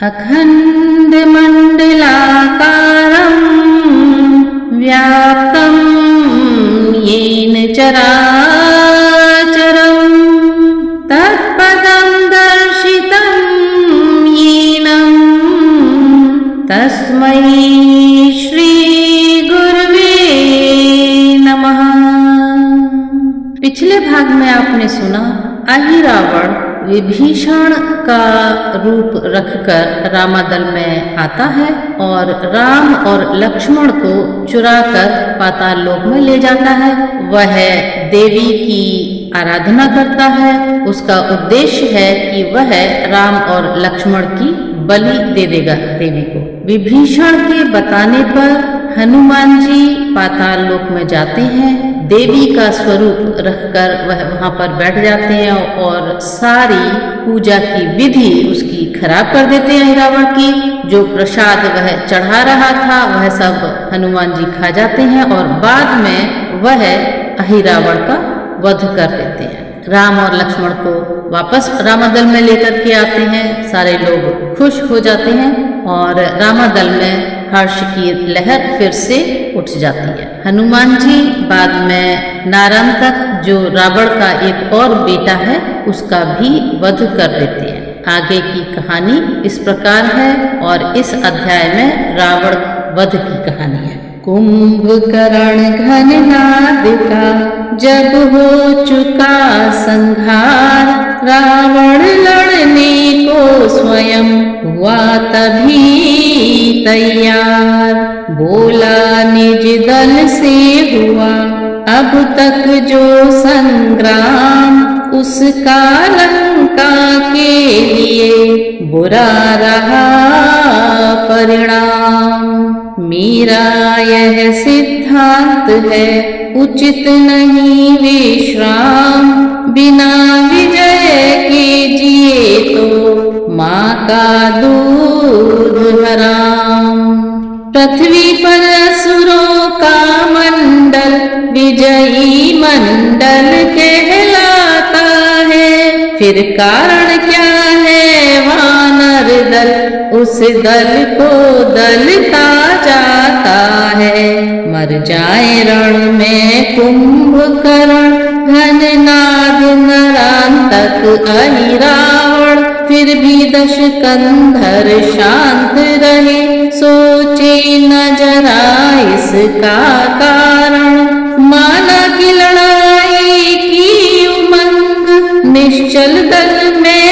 अखंड मंडलाकारं व्याप्तं येन चराचरं तत्पदं दर्शितं येन तस्मै श्री गुरुवे नमः। पिछले भाग में आपने सुना अहिरावण विभीषण का रूप रखकर रामादल में आता है और राम और लक्ष्मण को चुराकर पाताल लोक में ले जाता है। वह देवी की आराधना करता है। उसका उद्देश्य है कि वह राम और लक्ष्मण की बलि दे देगा देवी को। विभीषण के बताने पर हनुमान जी पाताल लोक में जाते हैं। देवी का स्वरूप रखकर वह वहां पर बैठ जाते हैं और सारी पूजा की विधि उसकी खराब कर देते हैं। रावण की जो प्रसाद वह चढ़ा रहा था वह सब हनुमान जी खा जाते हैं और बाद में वह अहिरावण का वध कर देते हैं। राम और लक्ष्मण को वापस रामादल में लेकर के आते हैं। सारे लोग खुश हो जाते हैं और रामादल में हर्ष की लहर फिर से उठ जाती है। हनुमान जी बाद में नारांतक जो रावण का एक और बेटा है उसका भी वध कर देते हैं। आगे की कहानी इस प्रकार है और इस अध्याय में रावण वध की कहानी है। कुंभकर्ण घननाद का जब हो चुका संहार, रावण लड़ने को स्वयं हुआ तभी तैयार। बोला निज दल से हुआ अब तक जो संग्राम, उसका लंका के लिए बुरा रहा परिणाम। मेरा यह सिद्धांत है उचित नहीं विश्राम, बिना विजय के जिए तो माँ का दूध हराम। पृथ्वी पर असुरों का मंडल विजयी मंडल कहलाता है, फिर कारण क्या है वानर दल उस दल को दलता जाता है। मर जाए रण में कुंभकर्ण घननाद नरांतक अहिरावण, फिर भी दशकंधर शांत रहे सोचे न जरा इसका कारण। माना की लड़ाई की उमंग निश्चल दल में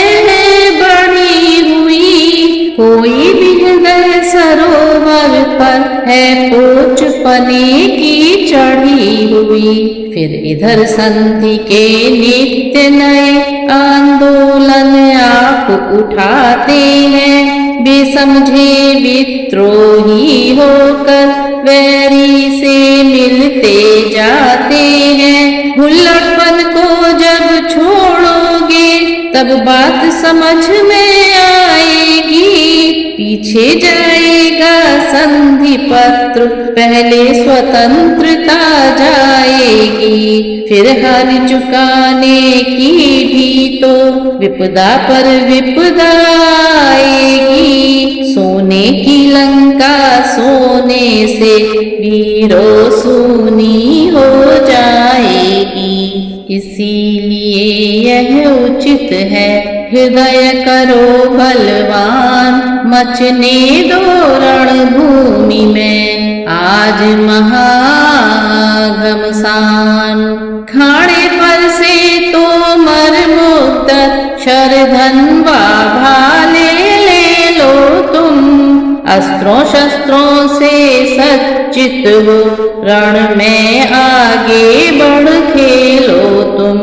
बढ़ी हुई, कोई भी हृदय सरोवर पर है पोच पने की चढ़ी हुई। फिर इधर संधि के नित्य नए आंदोलन आप उठाते हैं, बेसमझे विद्रोही होकर वैरी से मिलते जाते हैं। हुल्लड़पन को जब छोड़ोगे तब बात समझ में आएगी, पीछे जाएगा संधि पत्र पहले स्वतंत्रता जाएगी। फिर हार चुकाने की भी तो विपदा पर विपदा आएगी, सोने की लंका सोने से वीरों सूनी हो जाएगी। इसीलिए यह उचित है हृदय करो बलवान, मचने दो रणभूमि में आज महाघमसान। खाड़े पर से तो मर मुक्त शरधनवा भाले ले लो तुम, अस्त्रों शस्त्रों से सज्जित हो रण में आगे बढ़ खेलो तुम।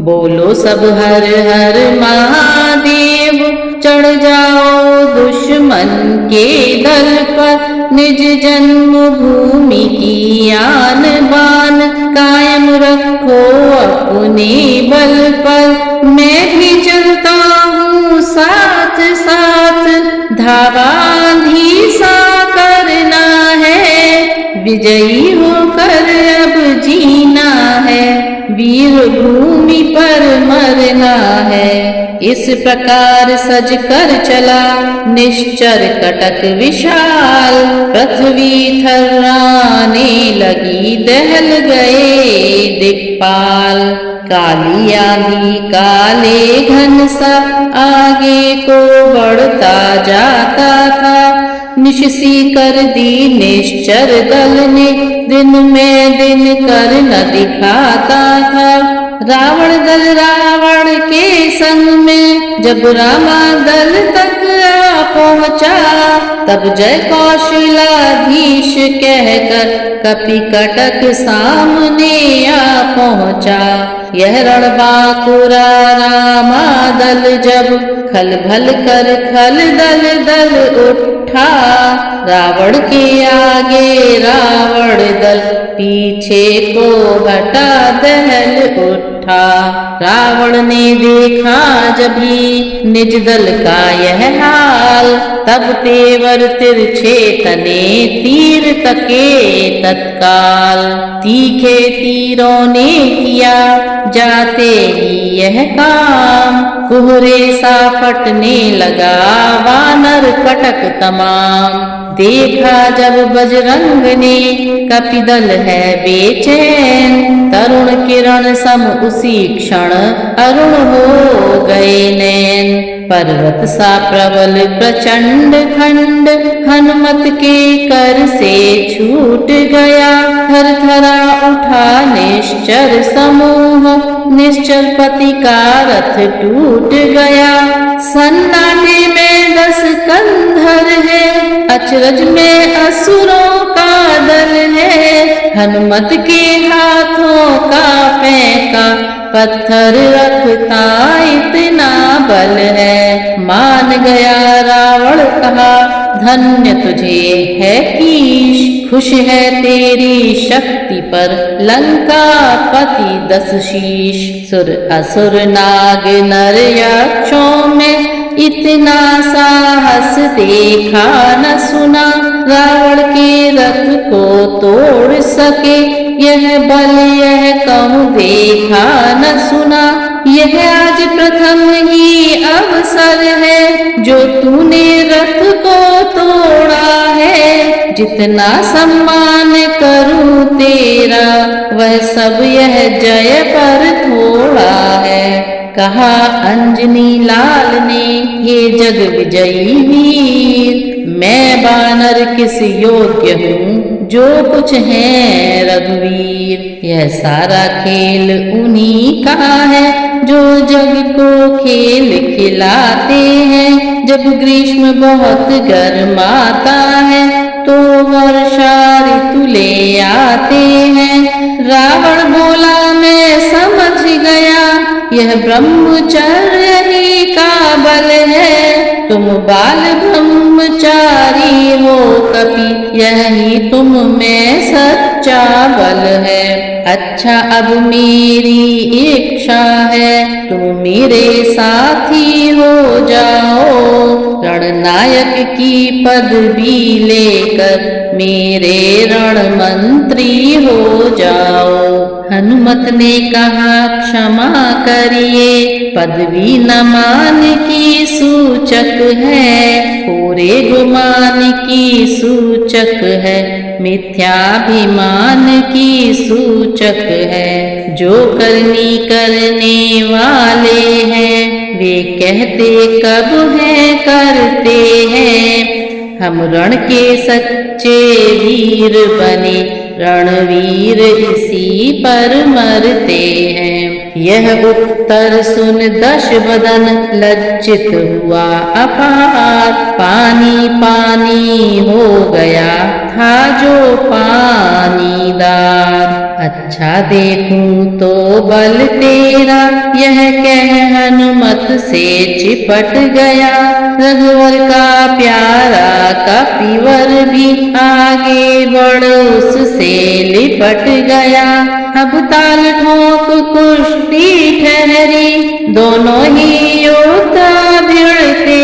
बोलो सब हर हर महादेव, चढ़ जाओ दुश्मन के दल पर, निज जन्मभूमि की आन बान कायम रखो अपने बल पर। मैं भी चलता हूँ साथ साथ साथ धावांधी सा करना है, विजयी होकर अब जीना है, वीर भूमि पर मरना है। इस प्रकार सज कर चला निश्चर कटक विशाल, पृथ्वी थर्राने लगी दहल गए दिक्पाल। काली आंधी काले घन सा आगे को बढ़ता जाता था, निशसी कर दी निश्चर दल ने, दिन में दिन कर न दिखाता था। रावण दल रावण के संग में जब रामा दल तक आ पहुँचा, तब जय कौशलाधीश कहकर कपि कटक सामने आ पहुँचा। यह रणबांकुरा रामा दल जब खल भल कर खल दल दल उठा, रावण के आगे रावण दल पीछे को हटा दहल उठा। रावण ने देखा जभी निज दल का यह हाल, तब तेवर तिरछे तने तीर तके तत्काल। तीखे तीरों ने किया जाते ही यह काम, कुहरे सा फटने लगा वानर कटक तमाम। देखा जब बजरंग ने कपिदल है बेचैन, तरुण किरण सम उसी क्षण अरुण हो गए नैन। पर्वत सा प्रबल प्रचंड खंड हनुमत के कर से छूट गया, थर थरा उठा निश्चर समूह, निश्चर पति का रथ टूट गया। सन्नाटे में 10 कंधर है, अचरज में असुरों का दल है, हनुमत के हाथों का फेंका पत्थर रखता इतना बल है। मान गया रावण कहा धन्य तुझे है कीश, खुश है तेरी शक्ति पर लंका पति 10 शीश। सुर असुर नाग नर यक्षों में इतना साहस देखा न सुना, रावण के रथ को तोड़ सके यह बल यह कहूँ देखा न सुना। यह आज प्रथम ही अवसर है जो तूने रथ को तोड़ा है, जितना सम्मान करूँ तेरा वह सब यह जय पर थोड़ा है। कहा अंजनी लाल ने हे जग विजयी वीर, मैं बानर किस योग्य हूँ जो कुछ है रघुवीर। यह सारा खेल उन्हीं का है जो जग को खेल खिलाते हैं। जब ग्रीष्म बहुत गर्माता है तो वर्षा ऋतु ले आते हैं। रावण बोला मैं समझ गया यह ब्रह्मचर्य ही का बल है, तुम बाल ब्रह्मचारी हो कपि यही तुम में सच्चा बल है। अच्छा अब मेरी इच्छा है तुम मेरे साथी हो जाओ, रणनायक की पदवी लेकर मेरे रण मंत्री हो जाओ। हनुमत ने कहा क्षमा करिए पदवी न मान की सूचक है, पूरे गुमान की सूचक है, मिथ्याभिमान की सूचक है। जो करनी करने वाले हैं वे कहते कब है करते हैं, हम रण के सच्चे वीर बने रणवीर इसी पर मरते हैं। यह उत्तर सुन दशवदन लज्जित हुआ अपार, पानी पानी हो गया था जो पानीदार। अच्छा देखूं तो बल तेरा यह कह हनुमत से चिपट गया, रघुवर का प्यारा कपिवर भी आगे बढ़ उससे लिपट गया। अब ताल ठोक कुश्ती ठहरी दोनों ही योद्धा भिड़ते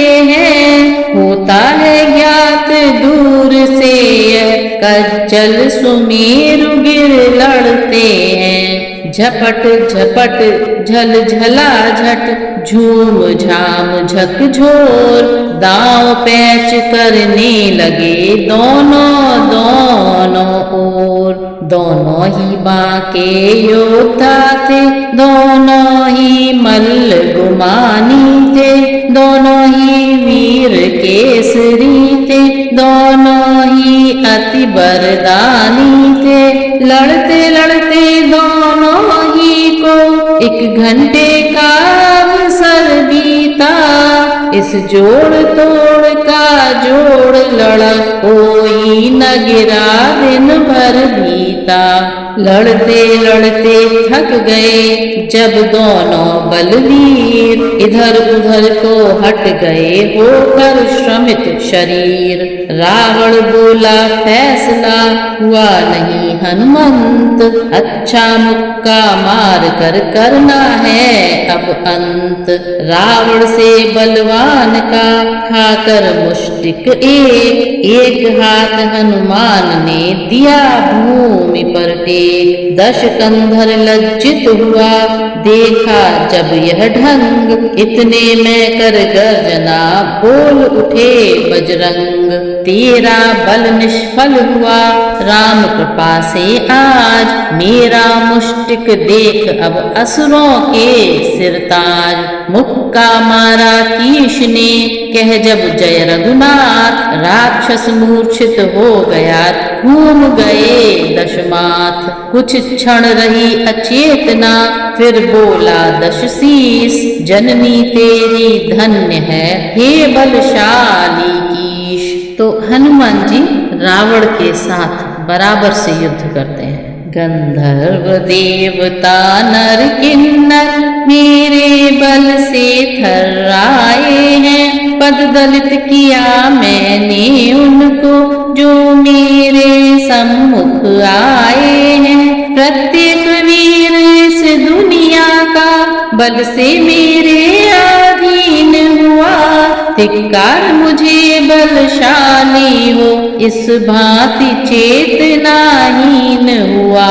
जल सुमेरु गिर लड़ते हैं। झपट झपट झल झला झट झूम झाम झकझोर, दांव पैच करने लगे दोनों दोनों ओर। दोनों ही बांके योद्धा थे, दोनों ही मल्ल गुमानी थे, दोनों ही वीर केसरी थे, दोनों ही अति बरदानी थे। लड़ते लड़ते दोनों ही को 1 घंटे का अवसर बीता, इस जोड़ तोड़ का जोड़ लड़ा, कोई न गिरा दिन भर बीता। लड़ते लड़ते थक गए जब दोनों बलवीर, इधर उधर को हट गए होकर श्रमित शरीर। रावण बोला फैसला हुआ नहीं हनुमंत, अच्छा मुक्का मार कर करना है अब अंत। रावण से बलवान का खाकर मुष्टिक एक हाथ हनुमान ने दिया भूमि पर टेक। 10 कंधर लज्जित हुआ देखा जब यह ढंग, इतने में कर गर्जना बोल उठे बजरंग। तेरा बल निष्फल हुआ राम कृपा से आज, मेरा मुष्टिक देख अब असुरों के सिरताज। मुक्का मारा कीश ने कह जब जय रघुनाथ, राक्षस मूर्छित हो गया घूम गए दशमाथ। कुछ क्षण रही अचेतना फिर बोला दशशीष, जननी तेरी धन्य है हे बलशाली कीश। तो हनुमान जी रावण के साथ बराबर से युद्ध करते हैं। गंधर्व देवता नर किन्नर मेरे बल से थर्राए हैं, पद दलित किया मैंने उनको जो मेरे सम्मुख आए हैं। प्रत्येक वीर इस दुनिया का बल से मेरे अधीन हुआ, धिक्कार मुझे बलशाली हो इस भांति चेतनाहीन हुआ।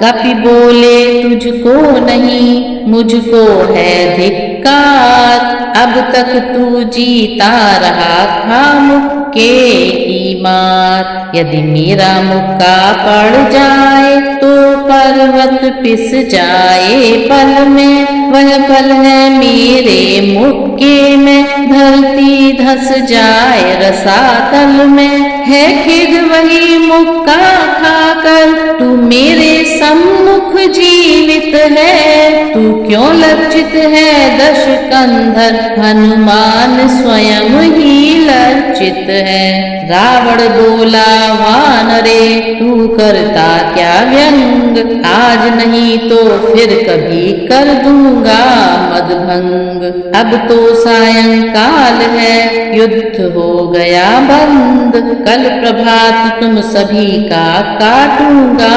कपि बोले तुझको नहीं मुझको है धिक्कार, अब तक तू जीता रहा खा मुक्के की मार। यदि मेरा मुक्का पड़ जाए तो पर्वत पिस जाए पल में, वह पल है मेरे मुक्के में धरती धस जाए रसातल में। है खेद वही मुक्का खाकर तू मेरे सम्मुख जीवित है, तू क्यों लज्जित है दश कंधर हनुमान स्वयं ही लज्जित है। रावण बोला वानरे तू करता क्या व्यंग, आज नहीं तो फिर कभी कर दूंगा मदभंग। अब तो सायंकाल है युद्ध हो गया बंद, कल प्रभात तुम सभी का काटूंगा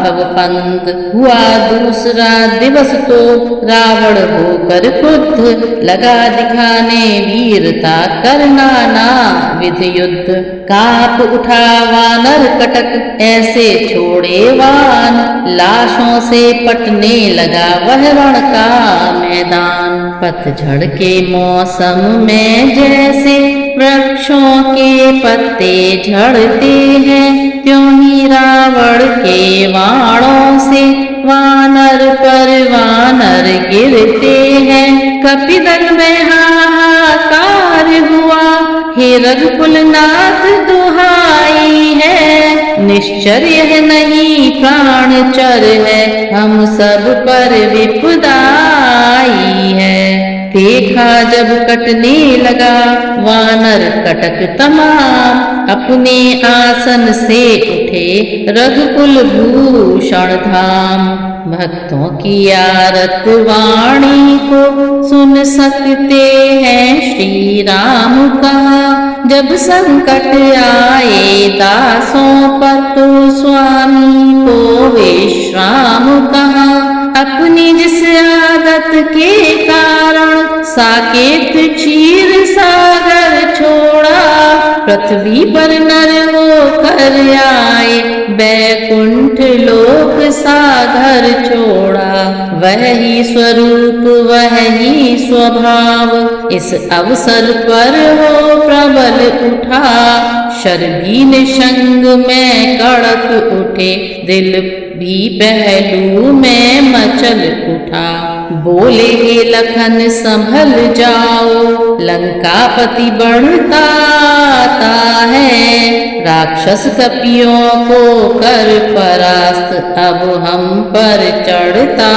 भवफंद। हुआ दूसरा दिवस तो रावण होकर क्रुद्ध, लगा दिखाने वीरता करना ना विध युद्ध। काप उठा वानर कटक ऐसे छोड़े वान, लाशों से पटने लगा वह रण का मैदान। पतझड़ के मौसम में जैसे वृक्षों के पत्ते झड़ते हैं, त्यों ही रावण के वाणों से वानर पर वानर गिरते हैं। कपिदल में हाहाकार हुआ, हे रघुकुल नाथ दुहाई है, निश्चर यह नहीं प्राणचर है, हम सब पर विपदाई है। देखा जब कटने लगा वानर कटक तमाम, अपने आसन से उठे रघुकुल भूषण धाम। भक्तों की आरत वाणी को सुन सकते हैं श्री राम कहा, जब संकट आए दासों पर तो स्वामी को विश्राम कहा। अपनी जिस आदत के कारण साकेत क्षीर सागर छोड़ा, पृथ्वी पर नर हो होकर आए, बैकुंठ लोक सागर छोड़ा। वही स्वरूप वही स्वभाव, इस अवसर पर हो प्रबल उठा। शर्वीन संग में कड़क उठे, दिल भी पहलू में मचल उठा। बोले हे लखन संभल जाओ, लंकापति बढ़ता आता है। राक्षस कपियों को कर परास्त, अब हम पर चढ़ता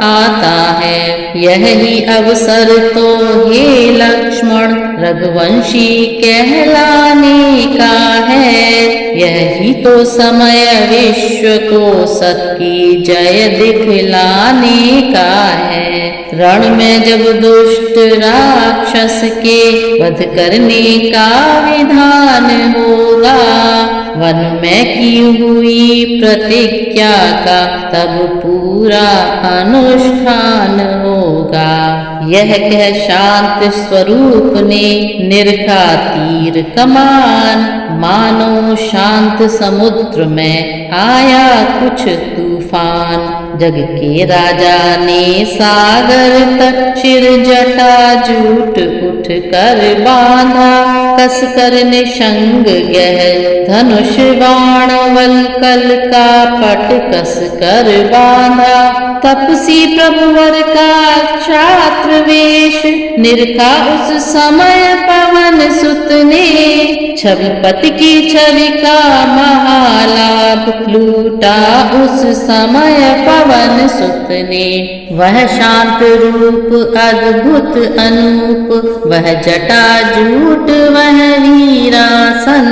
आता है। यही अवसर तो हे लक्ष्मण रघुवंशी कहलाने का है। यही तो समय विश्व को सबकी जय दिखलाने का है। रण में जब दुष्ट राक्षस के वध करने का विधान होगा, वन में की हुई प्रतिज्ञा का तब पूरा अनुष्ठान होगा। यह कह शांत स्वरूप ने निरखा तीर कमान, मानो शांत समुद्र में आया कुछ तूफान। जग के राजा ने सागर तक शिर जटा जूट उठ कर बांधा, कस कर निशंग गहल धनुष बाण वल्कल का पट कस कर बांधा। तपसी प्रभुवर का क्षात्र वेश निरखा उस समय पवन सुत ने। छविपति की छवि का महालाभ लूटा उस समय पवन सुत ने। वह शांत रूप अद्भुत अनूप, वह जटा जूट वह वीरासन,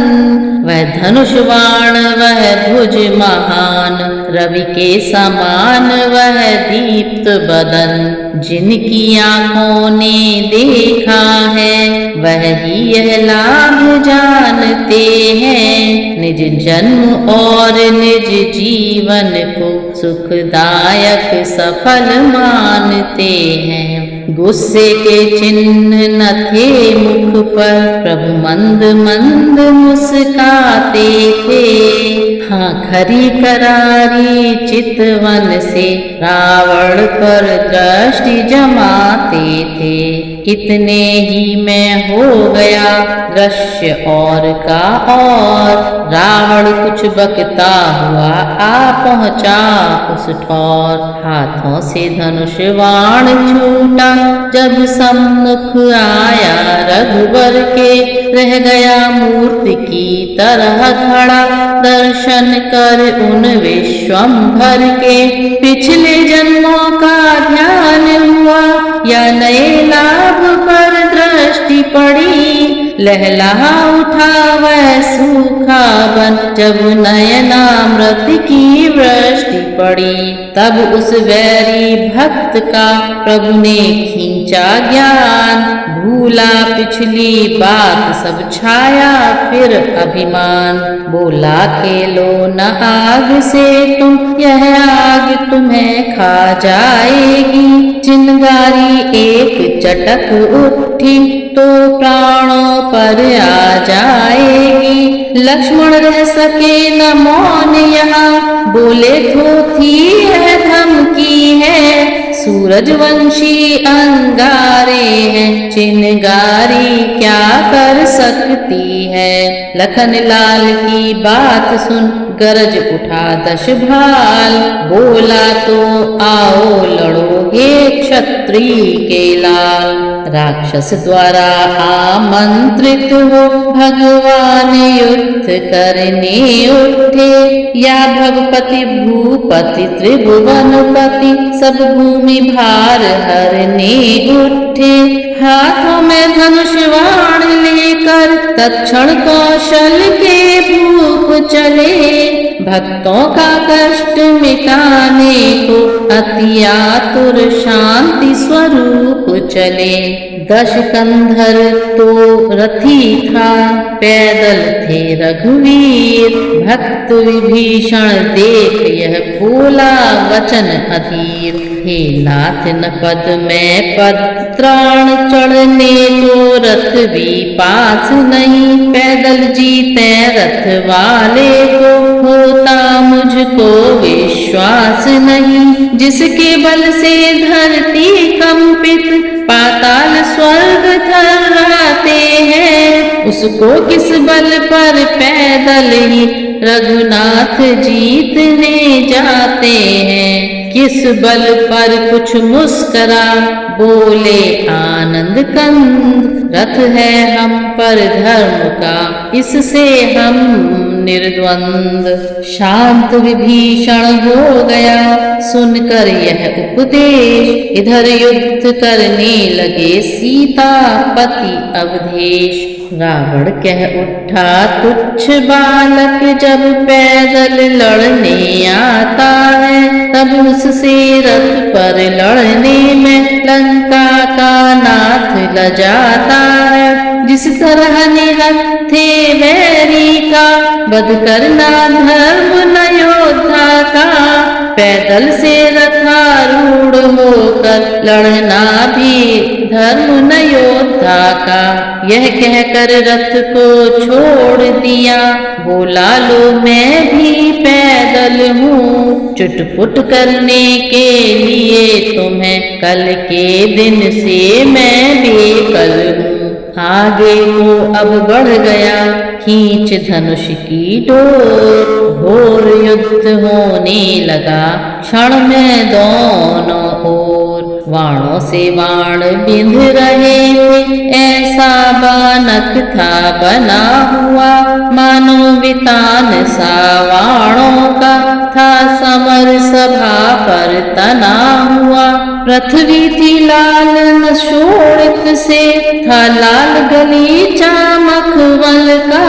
वह धनुष बाण वह भुज महान, रवि के समान वह दीप्त बदन। जिनकी आंखों ने देखा है वह ही यह लाभ जानते हैं। निज जन्म और निज जीवन को सुखदायक सफल मानते हैं। गुस्से के चिन्ह न थे मुख पर, प्रभु मंद मंद मुस्काते थे। हाँ खरी करारी चितवन से रावण पर दृष्टि जमाते थे। इतने ही में हो गया दृश्य और का और, रावण कुछ बकता हुआ आ पहुँचा उस ठौर। हाथों से धनुष बाण छूटा जब सम्मुख आया रघुवर के, रह गया मूर्ति की तरह खड़ा दर्शन कर उन विश्वंभर के। पिछले जन्मों का ध्यान हुआ या नए लाभ पर दृष्टि पड़ी, लहलहा उठा वह सूखा बन जब नयनामृत की वृष्टि पड़ी। तब उस वैरी भक्त का प्रभु ने खींचा ज्ञान, भूला पिछली बात सब छाया फिर अभिमान। बोला खेलो न आग से तुम, यह आग तुम्हें खा जाएगी। चिंगारी एक चटक उठी तो प्राणों पर आ जाएगी। लक्ष्मण रह सके न मौन यहाँ, बोले तो थी यह धमकी है। सूरजवंशी अंगारे हैं, चिंगारी क्या कर सकती है। लखन लाल की बात सुन गरज उठा दश भाल, बोला तो आओ लड़ो हे क्षत्रिय के लाल। राक्षस द्वारा आमंत्रित हो भगवान युद्ध करने उठे, या भगपति भूपति त्रिभुवनपति सब भूमि भार हरने उठे। हाथों में धनुष बाण लेकर तत्क्षण कौशल के भूप चले, भक्तों का कष्ट मिटाने को अति आतुर शांति स्वरूप चले। दश कंधर तो रथी था, पैदल थे रघुवीर। भक्त विभीषण देख यह बोला वचन अधीर, हे नाथ न पद में पत्राण चढ़ने को रथ भी पास नहीं, पैदल जीते रथ वाले को होता मुझको विश्वास नहीं। जिसके बल से धरती कंपित पाताल स्वर्ग थर्राते हैं, उसको किस बल पर पैदल ही रघुनाथ जीतने जाते हैं। किस बल पर कुछ मुस्करा बोले आनंद कंद, रथ है हम पर धर्म का इससे हम निर्द्वंद। शांत विभीषण हो गया सुनकर यह उपदेश, इधर युद्ध करने लगे सीतापति अवधेश। रावण कह उठा तुच्छ बालक जब पैदल लड़ने आता है, तब उससे रथ पर लड़ने में लंका का नाथ लजाता है। जिस तरह निहत्थे वैरी का वध करना धर्म न योद्धा का, पैदल से रथारूढ़ होकर लड़ना भी धर्म न योद्धा का। यह कहकर रथ को छोड़ दिया, बोला लो मैं भी पैदल हूँ, चुटपुट करने के लिए तुम्हें कल के दिन से मैं बेकल हूँ। आगे को अब बढ़ गया खींच धनुष की डोर, घोर युद्ध होने लगा क्षण में दोनों ओर। वाणों से वाण बिंध रहे थे, ऐसा बानक था बना हुआ, मानो वितान सा वाणों का था समर सभा पर तना हुआ। पृथ्वी थी लाल नशोणित से, था लाल गलीचा मखमल का,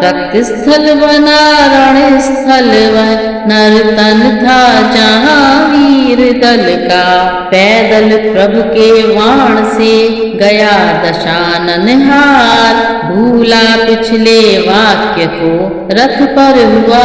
रक्त स्थल बना रण स्थल वह नर्तन था जहाँ वीर दल का। पैदल प्रभु के वाण से गया दशानन हार, भूला पिछले वाक्य को रथ पर हुआ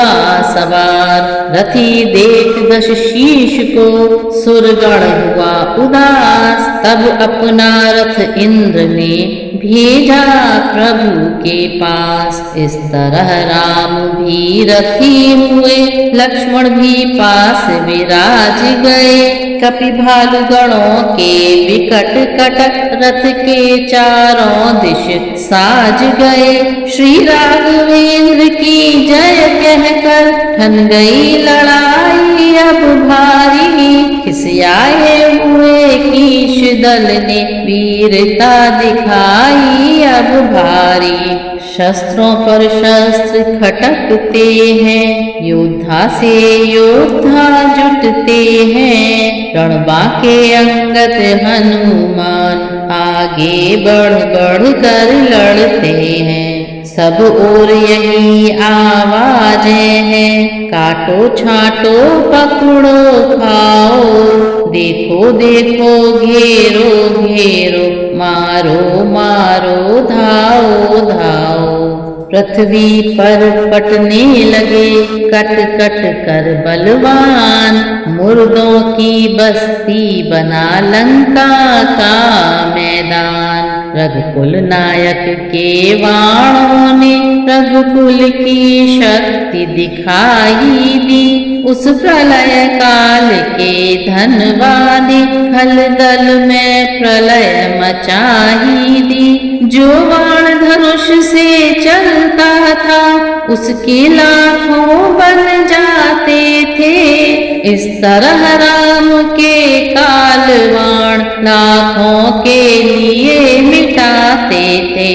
सवार। रथी देख दश शीश को सुरगण हुआ उदास, तब अपना रथ इंद्र ने भेजा प्रभु के पास। इस तरह राम भी रथी हुए, लक्ष्मण भी पास विराज गए। कपि भालु गणों के विकट कटक रथ के चारों दिश साज गए। श्री राघवेंद्र की जय कहकर ठन गई लड़ाई अब भारी, खिसियाए हुए कीश दल ने वीरता दिखाई अब भारी। शस्त्रों पर शस्त्र खटकते हैं, योद्धा से योद्धा जुटते हैं। रणबांके अंगद हनुमान आगे बढ़ बढ़ कर लड़ते हैं। सब ओर यही आवाजें हैं, काटो छाटो पकड़ो खाओ, देखो देखो घेरो घेरो, मारो मारो धाओ धाओ। पृथ्वी पर पटने लगे कट कट कर बलवान, मुर्दों की बस्ती बना लंका का मैदान। रघुकुल नायक के वाणों ने रघुकुल की शक्ति दिखाई दी, उस प्रलय काल के धनवादी खल दल में प्रलय मचाही दी। जो बाण धनुष से चलता था उसके लाखों बन जाते थे, इस तरह राम के कालवाण लाखों के लिए मिटाते थे।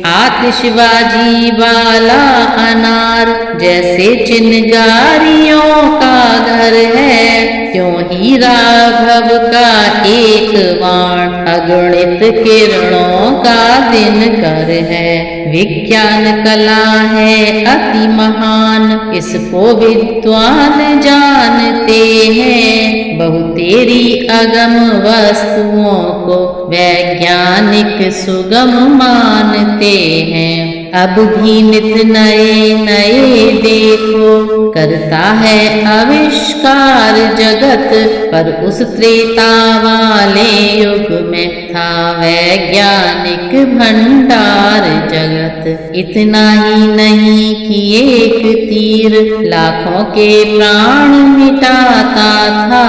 आतिशबाजी वाला अनार जैसे चिनगारियों का घर है, त्यों ही राघव का एक बाण अगणित किरणों का दिनकर है। विज्ञान कला है अति महान, इसको विद्वान जानते हैं। बहुतेरी अगम वस्तुओं को वैज्ञानिक सुगम मानते हैं। अब भी नित नए नए देखो, करता है आविष्कार जगत। पर उस त्रेता वाले युग में था वैज्ञानिक भंडार जगत। इतना ही नहीं कि एक तीर लाखों के प्राण मिटाता था,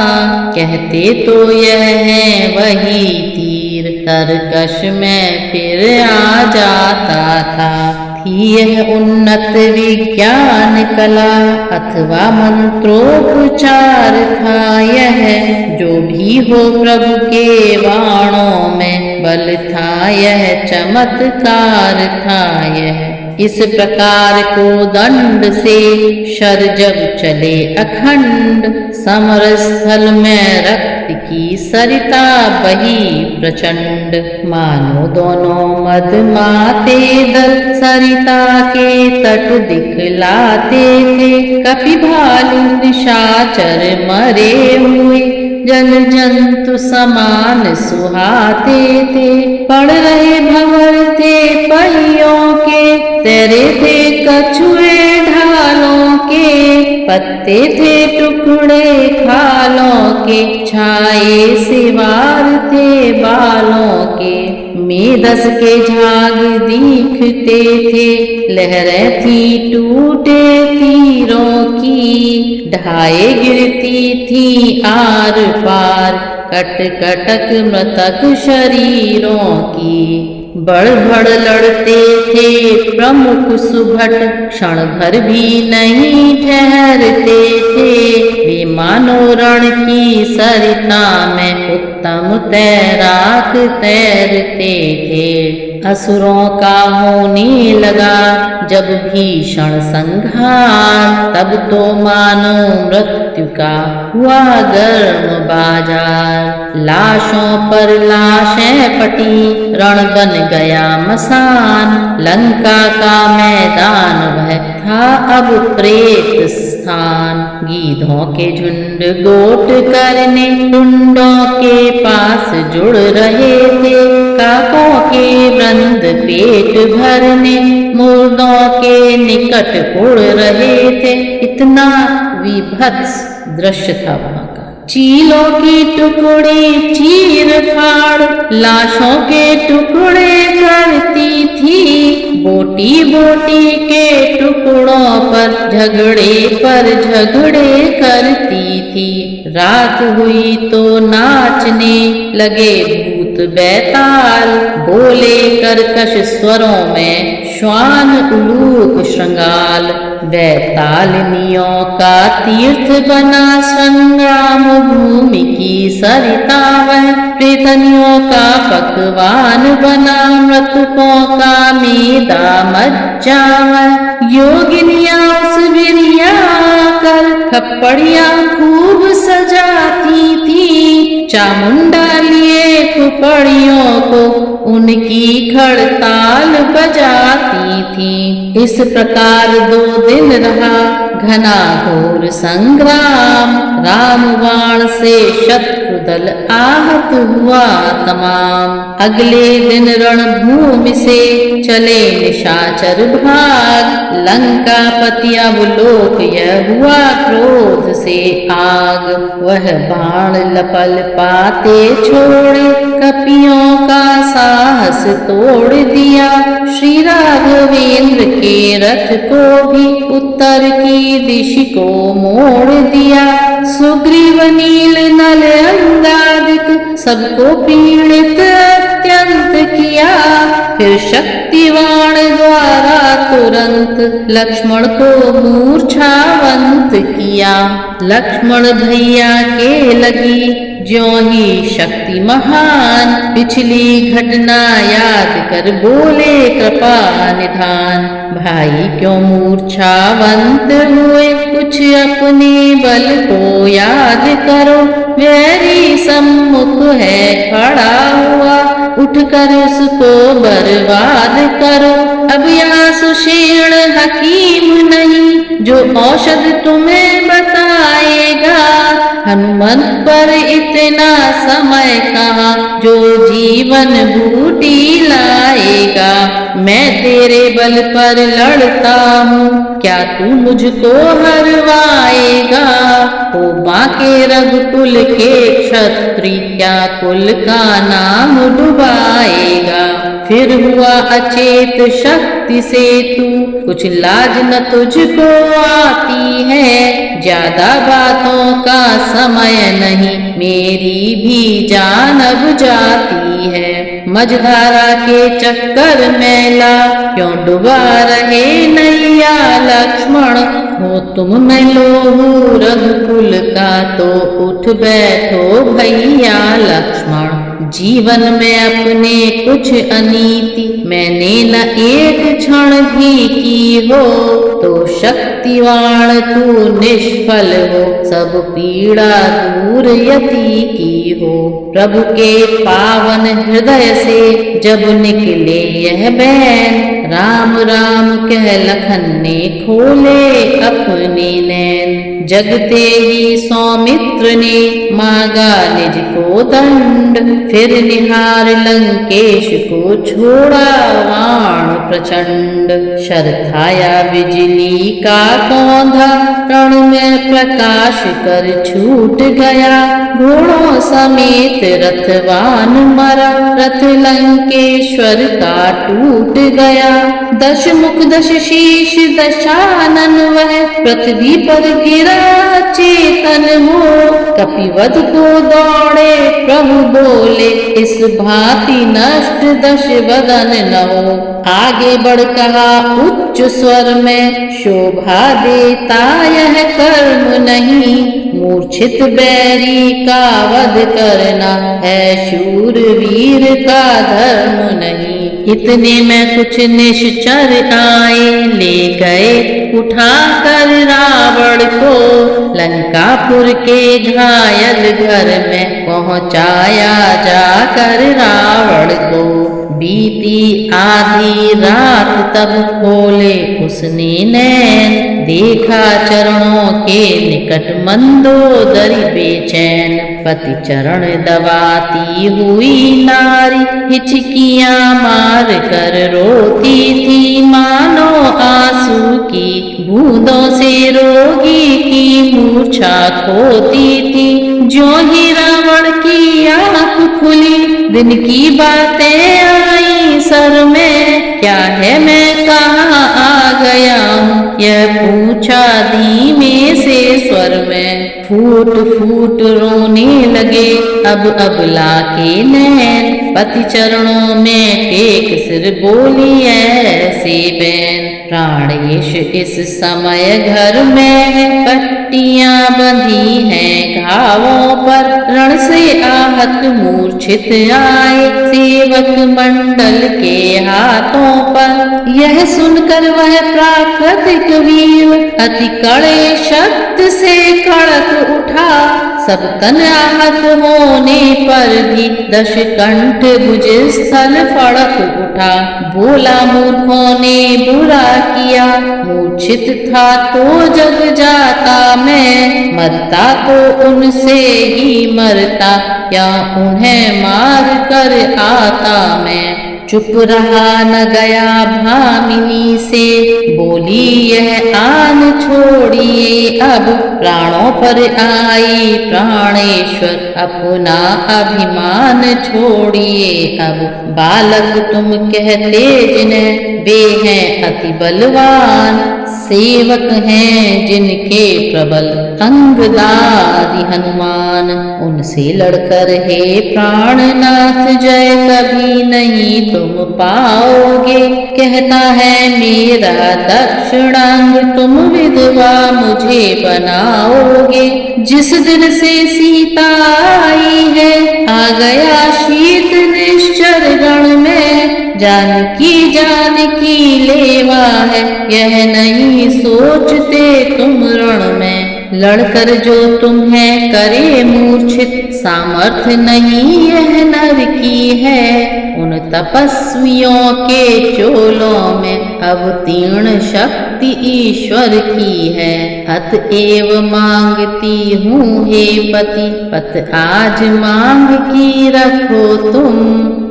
कहते तो यह है वही तीर तरकश में फिर आ जाता था। थी यह उन्नत विज्ञान कला अथवा मंत्रोपचार था यह, जो भी हो प्रभु के वाणों में बल था यह, चमत्कार था यह। इस प्रकार को दंड से शर जब चले अखंड, समर स्थल में रक्त की सरिता बही प्रचंड। मानो दोनों मदमाते दल सरिता के तट दिखलाते थे, कपि भालू निशाचर मरे हुए जल जंतु समान सुहाते थे। पड़ रहे भंवर थे पहियों के, तेरे थे कछुए ढालों के, पत्ते थे टुकड़े खालों के, छाए सिवार थे बालों के। मेदस के झाग दिखते थे, लहरें थी टूटे तीरों की, ढाए गिरती थी आर पार, कट कटक मृतक शरीरों की। बढ़ बढ़ लड़ते थे प्रमुख सुभट, क्षण भर भी नहीं ठहरते थे। वे मानो रण की सरिता में उत्तम तैराक तैरते थे। असुरों का होने लगा जब भीषण संघार, तब तो मानो मृत्यु का हुआ गर्म बाजार। लाशों पर लाशें पटी, रण बन गया मसान, लंका का मैदान वह था अब प्रेत स्थान। गीधों के झुंड गोट करने टुंडों के पास जुड़ रहे थे, काकों के वृंद पेट भरने मुर्दों के निकट उड़ रहे थे। इतना विभत्स दृश्य था वहां का। चीलों की टुकड़ी चीर फाड़ लाशों के टुकड़े करती थी, बोटी बोटी के टुकड़ों पर झगड़े करती थी। रात हुई तो नाचने लगे भूत बैताल, बोले कर्कश स्वरों में श्वान उलूक श्रृंगाल। वैतालनियों का तीर्थ बना संग्राम भूमि की सरिता वह, प्रेतनियों का पकवान बना मृतकों का मेदा मज्जा वह। योगिनियां उस बिरिया कर खप्पड़ियां खूब सजाती थी, चामुंडा लिए खुपड़ियों को उनकी खड़ताल बजाती थी। इस प्रकार 2 दिन रहा घना घोर संग्राम, राम बाण से शत्रु दल आहत हुआ तमाम। अगले दिन रणभूमि से चले निशाचर भाग, लंका पति अवलोक यह हुआ क्रोध से आग। वह बाण लपल पाते छोड़े, कपियों का साहस तोड़ दिया। श्री राघवेंद्र के रथ को भी उत्तर की दिश को मोड़ दिया। सुग्रीव नील नल अंगादिक सबको पीड़ित अत्यंत किया। फिर शक्तिवाण द्वारा तुरंत लक्ष्मण को मूर्छावंत किया। लक्ष्मण भैया के लगी ज्यों ही शक्ति महान, पिछली घटना याद कर बोले कृपा निधान। भाई क्यों मूर्छावंत हुए, कुछ अपने बल को याद करो। वैरी सम्मुख है खड़ा हुआ, उठकर उसको बर्बाद करो। अब यहाँ सुशीर्ण हकीम नहीं, जो औषध तुम्हें बताएगा। हनुमंत पर इतना समय कहाँ जो जीवन बूटी लाएगा। मैं तेरे बल पर लड़ता हूँ, क्या तू मुझको हरवाएगा। ओ बांके रघुकुल के क्षत्रिय, क्या कुल का नाम डुबाएगा। फिर हुआ अचेत शक्ति से तू, कुछ लाज न तुझको आती है। ज्यादा बातों का समय नहीं, मेरी भी जान अब जाती है। मझधारा के चक्कर में ला, क्यों डुबा रहे नैया लक्ष्मण। हो तुम में लोहू रघुकुल का, तो उठ बैठो भैया लक्ष्मण। जीवन में अपने कुछ अनीति मैंने न एक क्षण भी की हो, तो शक्तिवान तू निष्फल हो, सब पीड़ा दूर यति की हो। प्रभु के पावन हृदय से जब निकले यह बैन, राम राम कह लखन ने खोले अपने नैन। जगते ही सौमित्र ने मांगा निज को दंड, फिर निहार लंकेश को छोड़ा बाण प्रचंड। शरथाया बिजली का कौंधा, रण में प्रकाश कर छूट गया। घोड़ों समेत रथवान मरा, रथ लंकेश्वर का टूट गया। दश मुख दश शीश दशानन वह, पृथ्वी पर गिरा चेतन हो। कपिवध को दौड़े प्रभु बोले, इस भांति नष्ट दश वदन न हो। आगे बढ़ कहा उच्च स्वर में, शोभा देता यह कर्म नहीं। मूर्छित बैरी का वध करना है शूरवीर का धर्म नहीं। इतने में कुछ निश्चर आए, ले गए उठा कर रावण को। लंकापुर के घायल घर में पहुँचाया जाकर रावण को। बीती आधी रात तब खोले उसने नैन, देखा चरणों के निकट मंदोदरी बेचैन। पति चरण दबाती हुई नारी, हिचकियां मार कर रोती थी मानो आंसू की बूंदों से रोगी की मूर्छा खोती थी। ज्यों ही रावण की आंख खुली, दिन की बातें आई सर में। क्या है मैं कहाँ आ गया हूँ, यह पूछा धीमे से स्वर में। फूट फूट रोने लगे अब अबला के नैन, पति चरणों में टेक सिर बोली ऐसे बैन। प्राणेश इस समय घर में है, पट्टियां बंधी हैं घावों पर। रण से आहत मूर्छित आए, सेवक मंडल के हाथों पर। यह सुनकर वह प्राकृतिक वीर, अति कड़े शब्द से कड़क उठा। सब तन आहत होने पर भी दश कंठ भुज स्थल फड़क उठा। बोला मूर्खों ने बुरा किया, मूर्छित था तो जग जाता मैं। मरता तो उनसे ही मरता, या उन्हें मार कर आता मैं। चुप रहा न गया भामिनी से, बोली यह आन छोड़िए अब। प्राणों पर आई प्राणेश्वर, अपना अभिमान छोड़िए अब। बालक तुम कहते जिन्हें, वे हैं अति बलवान। सेवक हैं जिनके प्रबल अंगदादि हनुमान। उनसे लड़कर हे प्राणनाथ जय कभी नहीं तुम पाओगे। कहता है मेरा दक्षिणांग, तुम विधवा मुझे बनाओगे। जिस दिन से सीता आई है, आ गया शीत निश्चर गण में। जानकी लेवा है, यह नहीं सोचते तुम रण में। लड़कर जो तुम्हें करे मूर्छित, सामर्थ्य नहीं यह नर की है। उन तपस्वियों के चोलों में अब तीर्ण शक्ति भक्ति ईश्वर की है। अतएव मांगती हूँ हे पति, पत आज मांग की रखो तुम,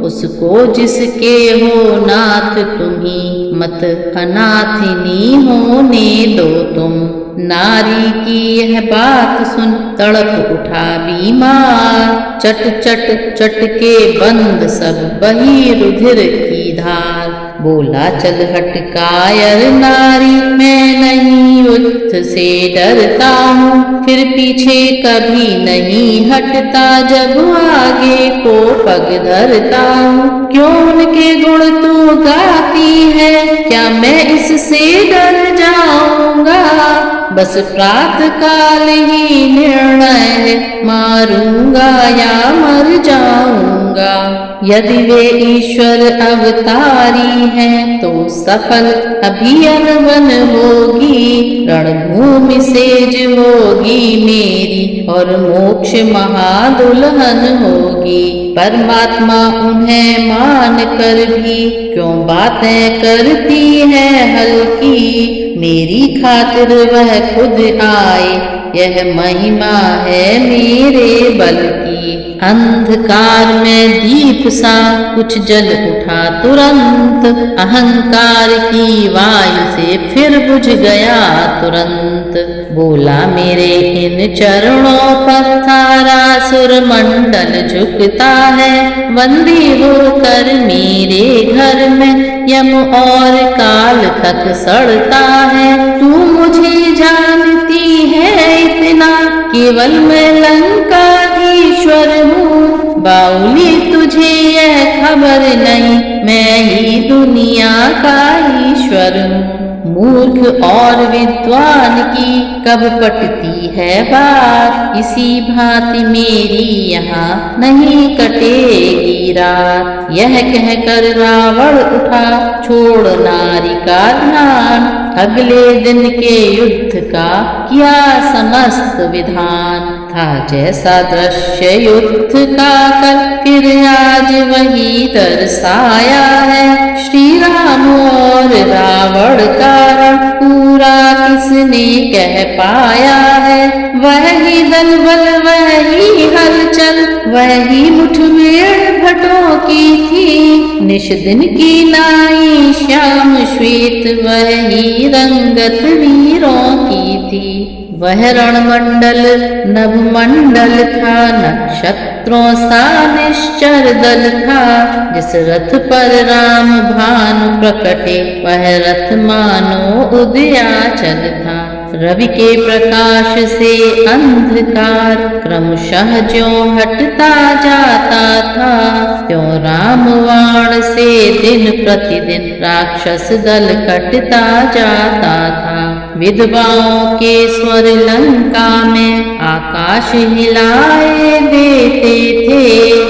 उसको जिसके हो नाथ तुम्ही, मत अनाथिनी होने दो तुम। नारी की यह बात सुन तड़प उठा बीमार, चट चट चट के बंद सब बही रुधिर की धार। बोला चल हट कायर नारी, मैं नहीं युद्ध से डरता हूँ, फिर पीछे कभी नहीं हटता, जब आगे को पग धरता हूँ। क्यों उनके गुण तू गाती है, क्या मैं इससे डर जाऊंगा, बस प्रातः काल ही निर्णय है, मारूंगा या मर जाऊंगा। यदि वे ईश्वर अवतारी हैं तो सफल अभियान वन होगी, रणभूमि सेज होगी मेरी और मोक्ष महादुल्हन होगी। परमात्मा उन्हें मान कर भी क्यों बातें करती है हल्की, मेरी खातिर वह खुद आए, यह महिमा है मेरे बल की। अंधकार में दीप सा कुछ जल उठा तुरंत, अहंकार की वायु से फिर बुझ गया तुरंत। बोला मेरे इन चरणों पर थारा सुर मंडल झुकता है, बंदी होकर मेरे घर में यम और काल तक सड़ता है। तू मुझे जानती है इतना, केवल मैं लंकाधीश्वर हूँ, बाउली तुझे यह खबर नहीं, मैं ही दुनिया का ईश्वर हूँ। मूर्ख और विद्वान की कब पटती है बात, इसी भांति मेरी यहाँ नहीं कटेगी रात। यह कहकर रावण उठा छोड़ नारी का ध्यान, अगले दिन के युद्ध का किया समस्त विधान। था जैसा दृश्य युद्ध का कल, फिर आज वही दर्शाया है। श्री राम और रावण का पूरा किसने कह पाया है, वही दल बल वही हलचल, वही मुठभेड़ भटों की थी। निश दिन की नाई श्याम श्वेत, वही रंगत वीरों की थी। वह रणमंडल नभमंडल था, नक्षत्रों सा निश्चर दल था। जिस रथ पर राम भानु प्रकटे, वह रथ मानो उदयाचल था। रवि के प्रकाश से अंधकार क्रमशः ज्यों हटता जाता था, त्यों रामवाण से दिन प्रतिदिन राक्षस दल कटता जाता था। विधवाओं के स्वर लंका में आकाश हिलाए देते थे,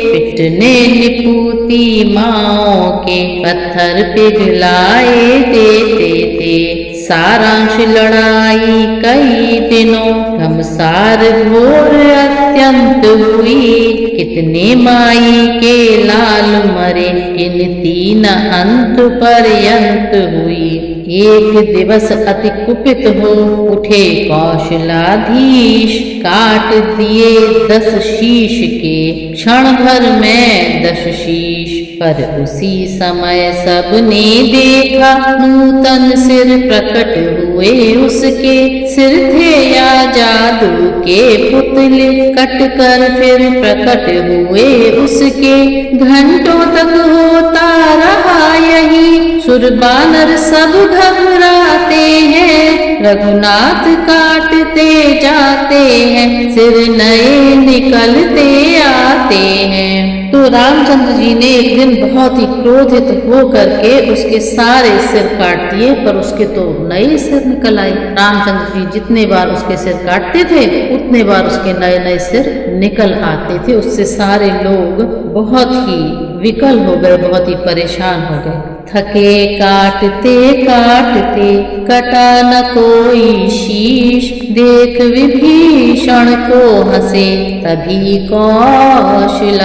पिटने निपुती माओं के पत्थर पिघलाए देते थे। सारांश लड़ाई कई दिनों घमसार घोर अत्यंत हुई, कितने माई के लाल मरे गिनती न अंत पर्यंत हुई। एक दिवस अति कुपित हो उठे कौशलाधीश, काट दिए 10 शीश के क्षण भर में 10 शीश। पर उसी समय सबने देखा नूतन सिर प्रकट हुए उसके, सिर थे या जादू के पुतले, कट कर फिर प्रकट हुए उसके। घंटों तक होता रहा यही, सुर बानर सब घबराते हैं, रघुनाथ काटते जाते हैं, सिर नए निकलते आते हैं। तो रामचंद्र जी ने एक दिन बहुत ही क्रोधित हो करके उसके सारे सिर काट दिए, पर उसके तो नए सिर निकल आए। रामचंद्र जी जितने बार उसके सिर काटते थे उतने बार उसके नए नए सिर निकल आते थे। उससे सारे लोग बहुत ही विकल हो गए, बहुत ही परेशान हो गए। थके काटते काटते कटा न कोई शीश, देख विभीषण को हंसे तभी कौशलाधीश।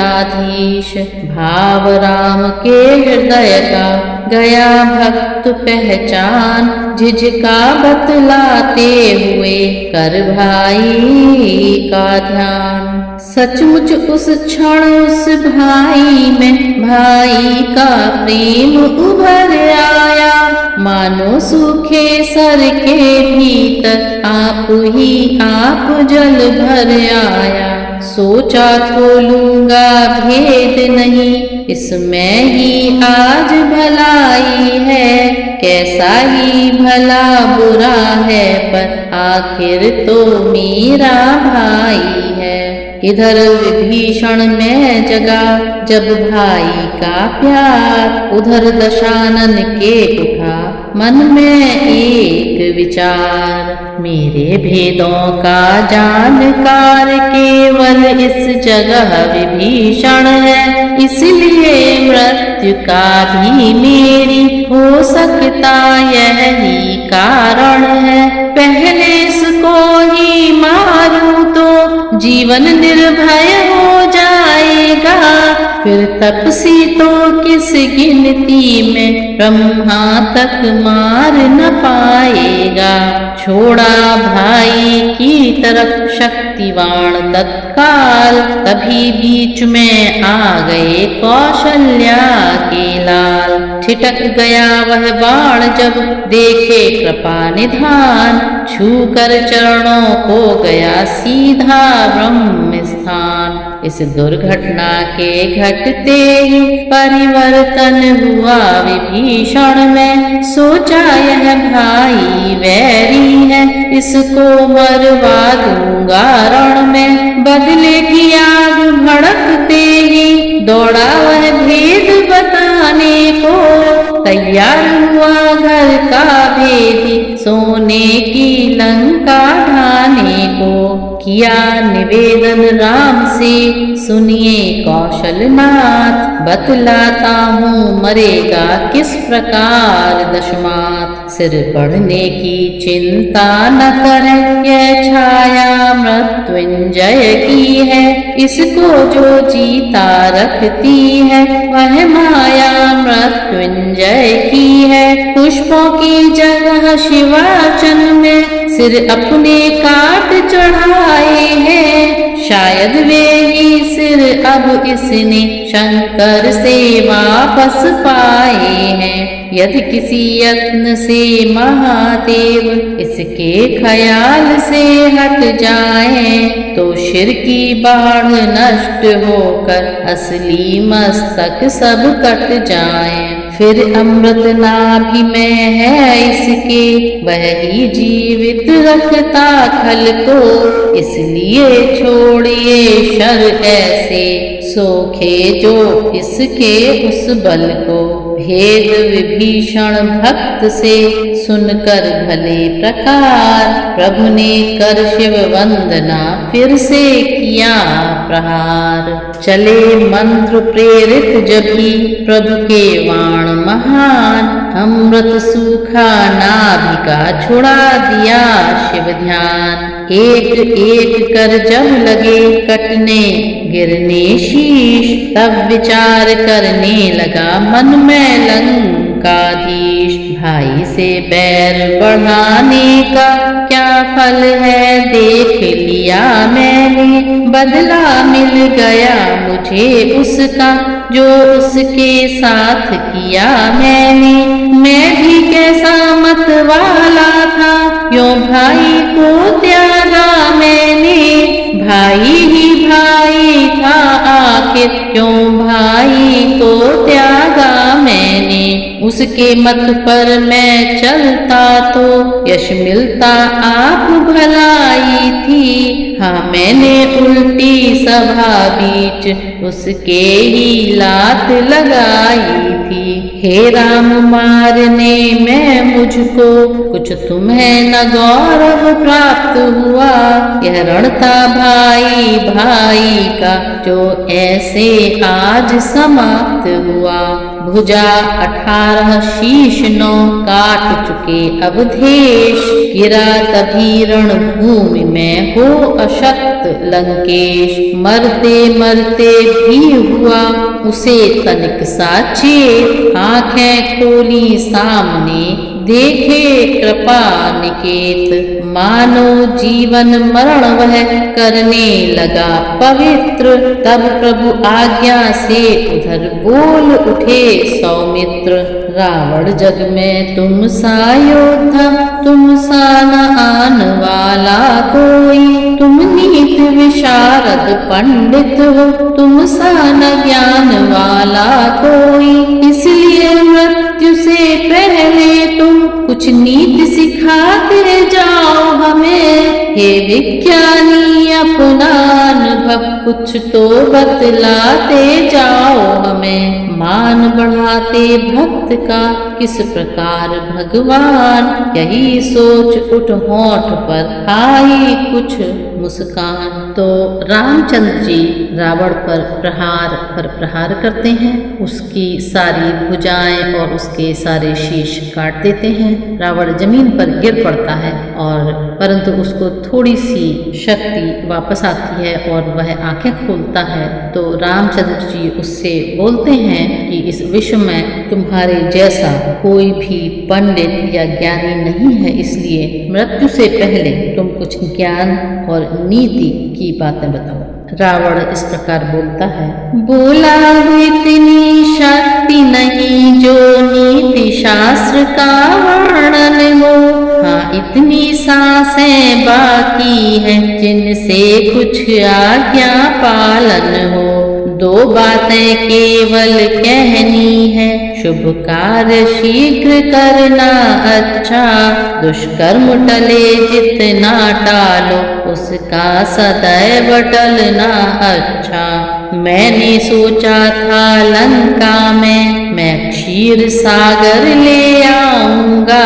भाव राम के हृदय का गया भक्त पहचान, झिझका बतलाते हुए कर भाई का ध्यान। सचमुच उस क्षण उस भाई में भाई का प्रेम उभर आया, मानो सूखे सर के भीतर आप ही आप जल भर आया। सोचा खोलूंगा भेद नहीं, इसमें ही आज भलाई है, कैसा ही भला बुरा है, पर आखिर तो मेरा भाई है। इधर विभीषण में जगा जब भाई का प्यार, उधर दशानन के उठा मन में एक विचार। मेरे भेदों का जानकार केवल इस जगह विभीषण है, इसलिए मृत्यु का भी मेरी हो सकता यही कारण है। पहले इसको ही मारूं तो जीवन निर्भय हो जाएगा, फिर तपसी तो किस गिनती में ब्रह्मा तक मार न पाएगा। छोड़ा भाई की तरफ शक्तिवान तत्काल, तभी बीच में आ गए कौशल्या के लाल। छिटक गया वह बाण जब देखे कृपा निधान, छू कर चरणों को गया सीधा ब्रह्म स्थान। इस दुर्घटना के घटते ही परिवर्तन हुआ विभीषण में, सोचा यह भाई वैरी है, इसको मरवा दूंगा रण में। बदले की आग भड़कते ही दौड़ा वह भेद बताने को, तैयार हुआ घर का भेदी सोने की लंका ढाने को। किया निवेदन राम से सुनिए कौशलनाथ, बतलाता हूँ मरेगा किस प्रकार दशमात। सिर बढ़ने की चिंता न करें, यह छाया मृत्युंजय की है, इसको जो जीता रखती है वह माया मृत्युंजय की है। पुष्पों की जगह शिवाचन में सिर अपने काट चढ़ाए हैं, शायद वे ही सिर अब इसने शंकर से वापस पाए हैं। यदि किसी यत्न से महादेव इसके ख्याल से हट जाए, तो शिर की बाढ़ नष्ट होकर असली मस्तक सब कट जाए। फिर अमृत नाभि में है इसके, वह ही जीवित रखता खल को, इसलिए छोड़िए शर ऐसे, सोखे जो इसके उस बल को। भेद विभीषण भक्त से सुनकर भले प्रकार, प्रभु ने कर शिव वंदना फिर से किया प्रहार। चले मंत्र प्रेरित जभी प्रभु के वाण महान, अमृत सूखा नाभि का छुड़ा दिया शिव ध्यान। एक एक कर जब लगे कटने गिरने शीश, तब विचार करने लगा मन में लंकाधीश। भाई से बैर बढ़ाने का क्या फल है देख लिया मैंने, बदला मिल गया मुझे उसका जो उसके साथ किया मैंने। मैं भी कैसा मत वाला था, यो भाई को त्यागा मैंने। भाई ही भाई था आखिर, क्यों भाई को त्यागा मैंने। उसके मत पर मैं चलता तो यश मिलता आप भलाई थी, हाँ मैंने उल्टी सभा बीच उसके ही लात लगाई थी। हे राम मारने में मुझको कुछ तुम्हें न गौरव प्राप्त हुआ, यह रण था भाई भाई का जो ऐसे आज समाप्त हुआ। भुजा 18 शीश 9 काट चुके अवधेश, गिरा तभी रणभूमि में हो अशक्त लंकेश, मरते मरते भी हुआ उसे तनिक साचे, आंखें खोली सामने देखे कृपा निकेत, मानो जीवन मरण वह करने लगा पवित्र, तब प्रभु आज्ञा से उधर बोल उठे सौमित्र, रावण जग में तुम सा योद्धा तुम सा न आन वाला कोई, तुम नीत विशारद पंडित हो तुम सा न ज्ञान वाला कोई, इसलिए मृत्यु से पहले तुम कुछ नीति सिखाते जाओ हमें, हे विज्ञानी अपना अनुभव कुछ तो बतलाते जाओ हमें, मान बढ़ाते भक्त का किस प्रकार भगवान, यही सोच उठ होंठ पर आई कुछ मुस्कान। तो रामचंद्र जी रावण पर प्रहार करते हैं, उसकी सारी भुजाएं और उसके सारे शीश काट देते हैं। रावण जमीन पर गिर पड़ता है और परंतु उसको थोड़ी सी शक्ति वापस आती है और वह आंखें खोलता है। तो रामचंद्र जी उससे बोलते हैं कि इस विश्व में तुम्हारे जैसा कोई भी पंडित या ज्ञानी नहीं है, इसलिए मृत्यु से पहले तुम कुछ ज्ञान और नीति की बातें बताओ। रावण इस प्रकार बोलता है, बोला इतनी शक्ति नहीं जो नीति शास्त्र का वर्णन हो, हाँ इतनी सांसें बाकी है जिनसे कुछ आज्ञा पालन हो, दो बातें केवल कहनी है, शुभ कार्य शीघ्र करना अच्छा, दुष्कर्म टले जितना टालो उसका सदैव टलना अच्छा, मैंने सोचा था लंका में मैं क्षीर सागर ले आऊंगा,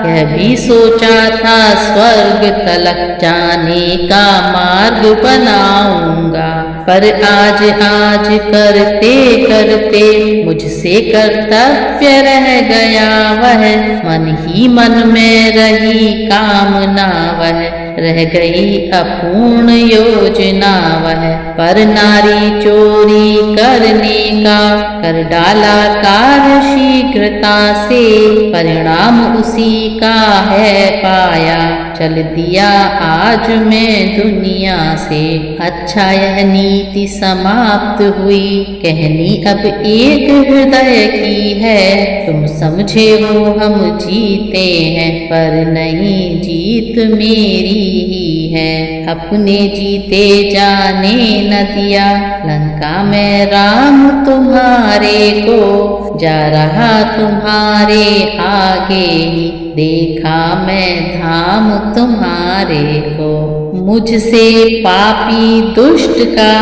यह भी सोचा था स्वर्ग तलक जाने का मार्ग बनाऊंगा, पर आज करते करते मुझसे कर्तव्य रह गया वह, मन ही मन में रही कामना वह, रह गई अपूर्ण योजना वह, पर नारी चोरी करने का कर डाला कार्य शीघ्रता से, परिणाम उसी का है पाया, चल दिया आज मैं दुनिया से, अच्छा यह नीति समाप्त हुई, कहनी अब एक हृदय की है, तुम समझे हो हम जीते हैं पर नहीं जीत मेरी ही है, अपने जीते जाने न दिया लंका में राम तुम्हारे को, जा रहा तुम्हारे आगे ही देखा मैं धाम तुम्हारे को, मुझसे पापी दुष्ट का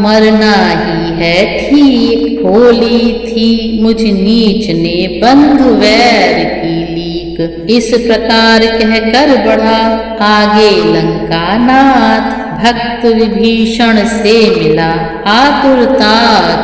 मरना ही है ठीक, खोली थी मुझ नीच ने बंधु वैर की लीक, इस प्रकार कहकर बढ़ा आगे लंका नाथ, भक्त विभीषण से मिला आतुरता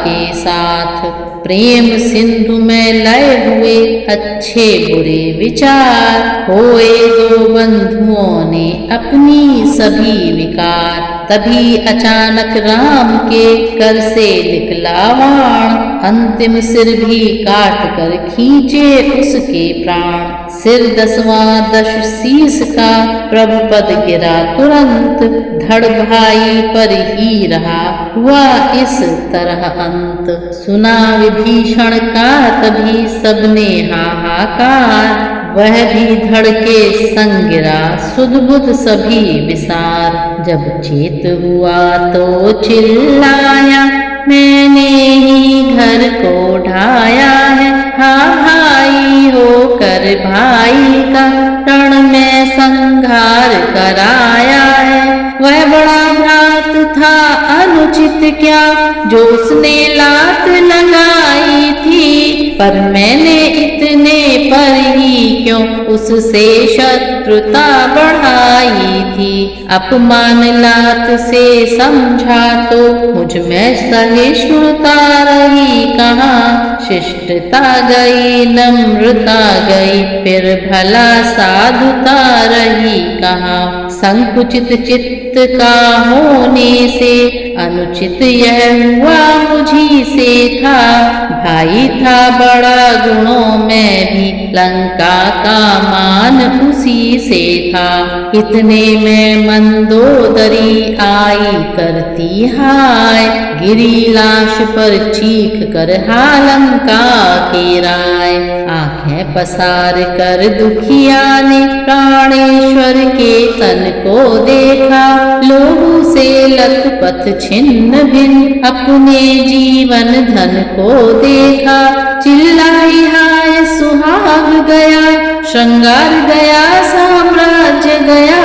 के साथ, प्रेम सिंधु में लय हुए अच्छे बुरे विचार, खोए दो बंधुओं ने अपनी सभी विकार, तभी अचानक राम के कर से निकला बाण, अंतिम सिर भी काट कर खींचे उसके प्राण, सिर 10वां दश शीस का प्रभु पद गिरा तुरंत, धड़ भाई पर ही रहा हुआ इस तरह अंत, सुना विभीषण का तभी सबने हाहाकार, वह भी धड़ के संग गिरा सुध बुध सभी विसार, जब चेत हुआ तो चिल्लाया मैंने ही घर को ढाया है, हा भाई होकर भाई का रण में संघार कराया है, वह बड़ा भ्रात था अनुचित क्या जो उसने लात लगाई थी, पर मैंने इतने पर ही क्यों उससे शत्रुता बढ़ाई थी। अपमान लात से समझा तो मुझ में सहिष्णुता रही कहाँ। शिष्टता गई नम्रता गई फिर भला साधुता रही कहाँ। संकुचित चित्त का होने से अनुचित यह हुआ मुझी से था। भाई था बड़ा गुणों में भी लंका का मान उसी से था। इतने में मंदोदरी आई करती हाय। गिरी लाश पर चीख कर हा लंका की राय। आंखें पसार कर दुखिया ने प्राणेश्वर के तन को देखा। लोगों से लथपथ छिन्न भिन्न अपने जीवन धन को देखा। चिल्लाई हाय सुहाग गया श्रृंगार गया साम्राज्य गया।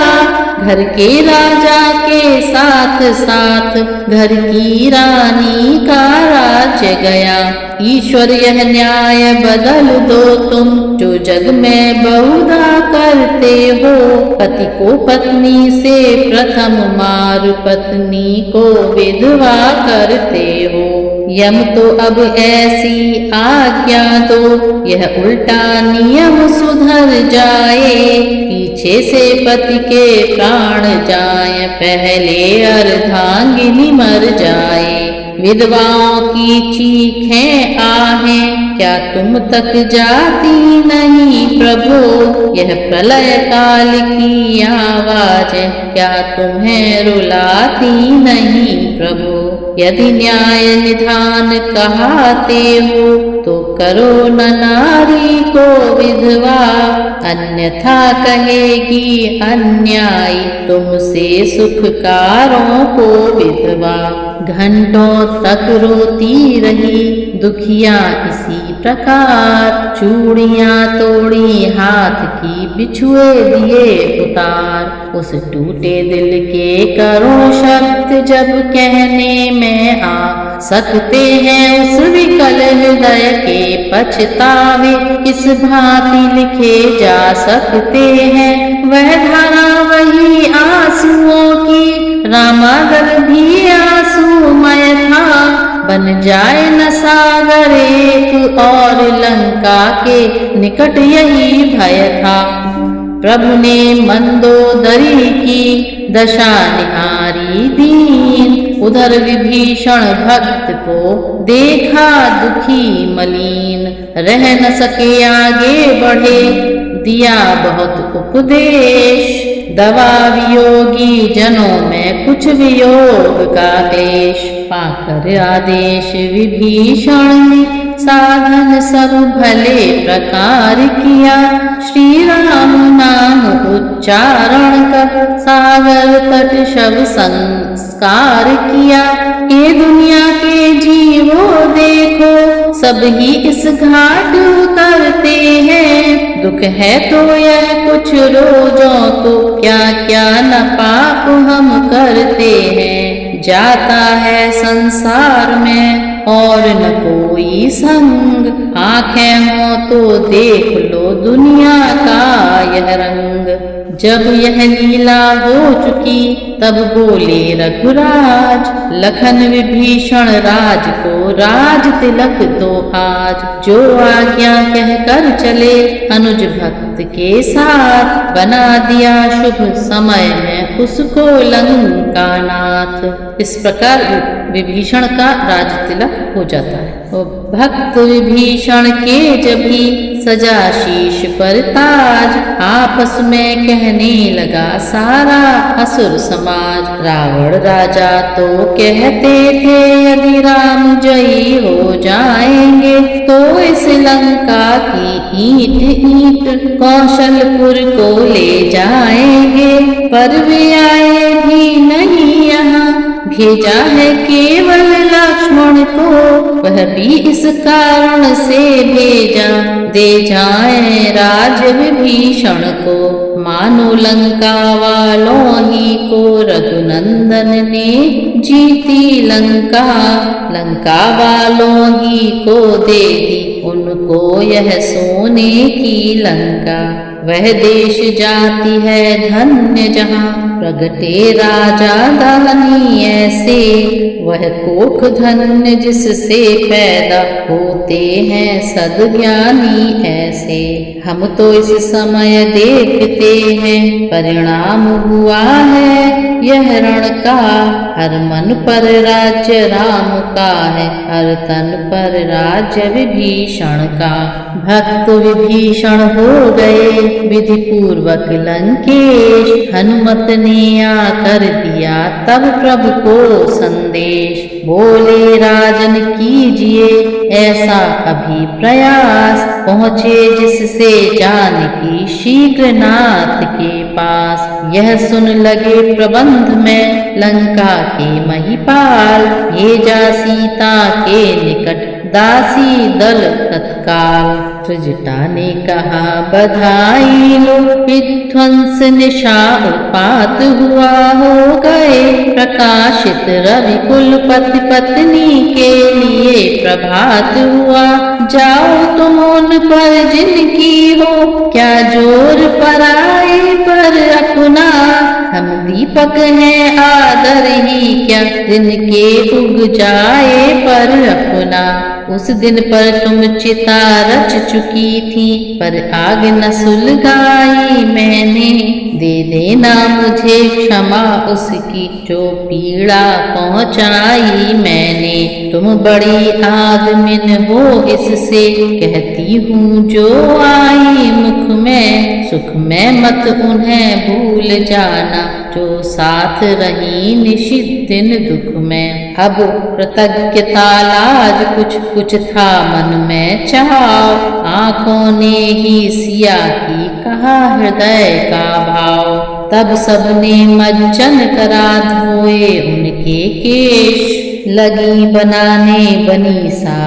घर के राजा के साथ साथ घर की रानी का राज्य गया। ईश्वर यह न्याय बदल दो तुम जो जग में बहुधा करते हो। पति को पत्नी से प्रथम मार पत्नी को विधवा करते हो। यम तो अब ऐसी आज्ञा दो यह उल्टा नियम सुधर जाए। पीछे से पति के प्राण जाए पहले अर्धांगिनी मर जाए। विधवाओं की चीखें आहें क्या तुम तक जाती नहीं प्रभु। यह प्रलय काल की आवाज क्या तुम्हें रुलाती नहीं प्रभु। यदि न्याय निधान कहाते हो तो करो न नारी को विधवा। अन्यथा कहेगी अन्यायी तुमसे सुखकारों को विधवा। घंटों तक रोती रही दुखिया इसी प्रकार। चूड़ियां तोड़ी हाथ की बिछुए दिए उतार। उस टूटे दिल के करुण शब्द जब कहने में आ सकते हैं उस विकल हृदय के पछतावे किस भांति लिखे जा सकते हैं। वह धारा वही आंसुओं की रामागल भी आंसुमय था। बन जाए न सागर एक और लंका के निकट यही भय था। प्रभु ने मंदोदरी की दशा निहारी दीन। उधर विभीषण भक्त को देखा दुखी मलीन। रह न सके आगे बढ़े दिया बहुत उपदेश। दवा वियोगी जनों में कुछ वियोग का क्लेश। पाकर आदेश विभीषण ने साधन सब भले प्रकार किया। श्री राम नाम उच्चारण कर सागर तट शव संस्कार किया। ये दुनिया के जीवो देखो सब ही इस घाट उतरते हैं। दुख है तो यह कुछ रोजों तो क्या क्या न पाप हम करते हैं। जाता है संसार में और न कोई संग। आंखें हो तो देख लो दुनिया का यह रंग। जब यह लीला हो चुकी तब बोले रघुराज। लखन विभीषण राज को राज तिलक दो आज। जो आज्ञा कह कर चले अनुज भक्त के साथ। बना दिया शुभ समय में उसको लंका नाथ। इस प्रकार विभीषण का राज तिलक हो जाता है। वो भक्त विभीषण के जब ही सजा शीश पर ताज। आपस में कहने लगा सारा असुर समाज। रावण राजा तो कहते थे यदि राम जयी हो जाएंगे तो इस लंका की ईंट ईंट कौशलपुर को ले जाएंगे। पर वे आए भी नहीं यहाँ भेजा है केवल लक्ष्मण को। वह भी इस कारण से भेजा दे जाए राज विभीषण को। मानो लंका वालों ही को रघुनंदन ने जीती लंका। लंका वालों ही को दे दी उन को यह सोने की लंका, वह देश जाति है धन्य जहाँ, प्रगटे राजा दानी ऐसे, वह कोख धन्य जिससे पैदा होते हैं सद्ज्ञानी ऐसे। हम तो इस समय देखते हैं परिणाम हुआ है यह रण का, हर मन पर राज्य राम का है, हर तन पर राज्य विभीषण का। भक्त विभीषण हो गए विधि पूर्वक लंकेश, हनुमत ने आकर दिया तब प्रभु को संदेश, बोले राजन कीजिए ऐसा अभी प्रयास, पहुँचे जिससे जानकी शीघ्र नाथ के पास। यह सुन लगे प्रबंध में लंका के महिपाल, भेजा सीता के निकट दासी दल तत्काल। त्रिजटा ने कहा बधाई लो, विध्वंस निशा उत्पात हुआ, हो गए प्रकाशित रवि कुल पति पत्नी के लिए प्रभात हुआ। जाओ तुम उन पर जिनकी हो क्या जोर पराए पर अपना, हम दीपक हैं आदर ही क्या दिन के उग जाए पर अपना। उस दिन पर तुम चिता रच चुकी थी पर आग न सुलगाई मैंने, दे देना मुझे क्षमा उसकी जो पीड़ा पहुँचाई मैंने। तुम बड़ी आदमिन हो इससे कहती हूँ जो आई मुख में, सुख में मत उन्हें भूल जाना जो साथ रही निशित दिन दुख में। अब कृतज्ञता लाज कुछ था मन में चाव, आंखों ने ही सिया की कहा हृदय का भाव। तब सबने मज्जन करा धोए उनके केश, लगी बनाने बनी सा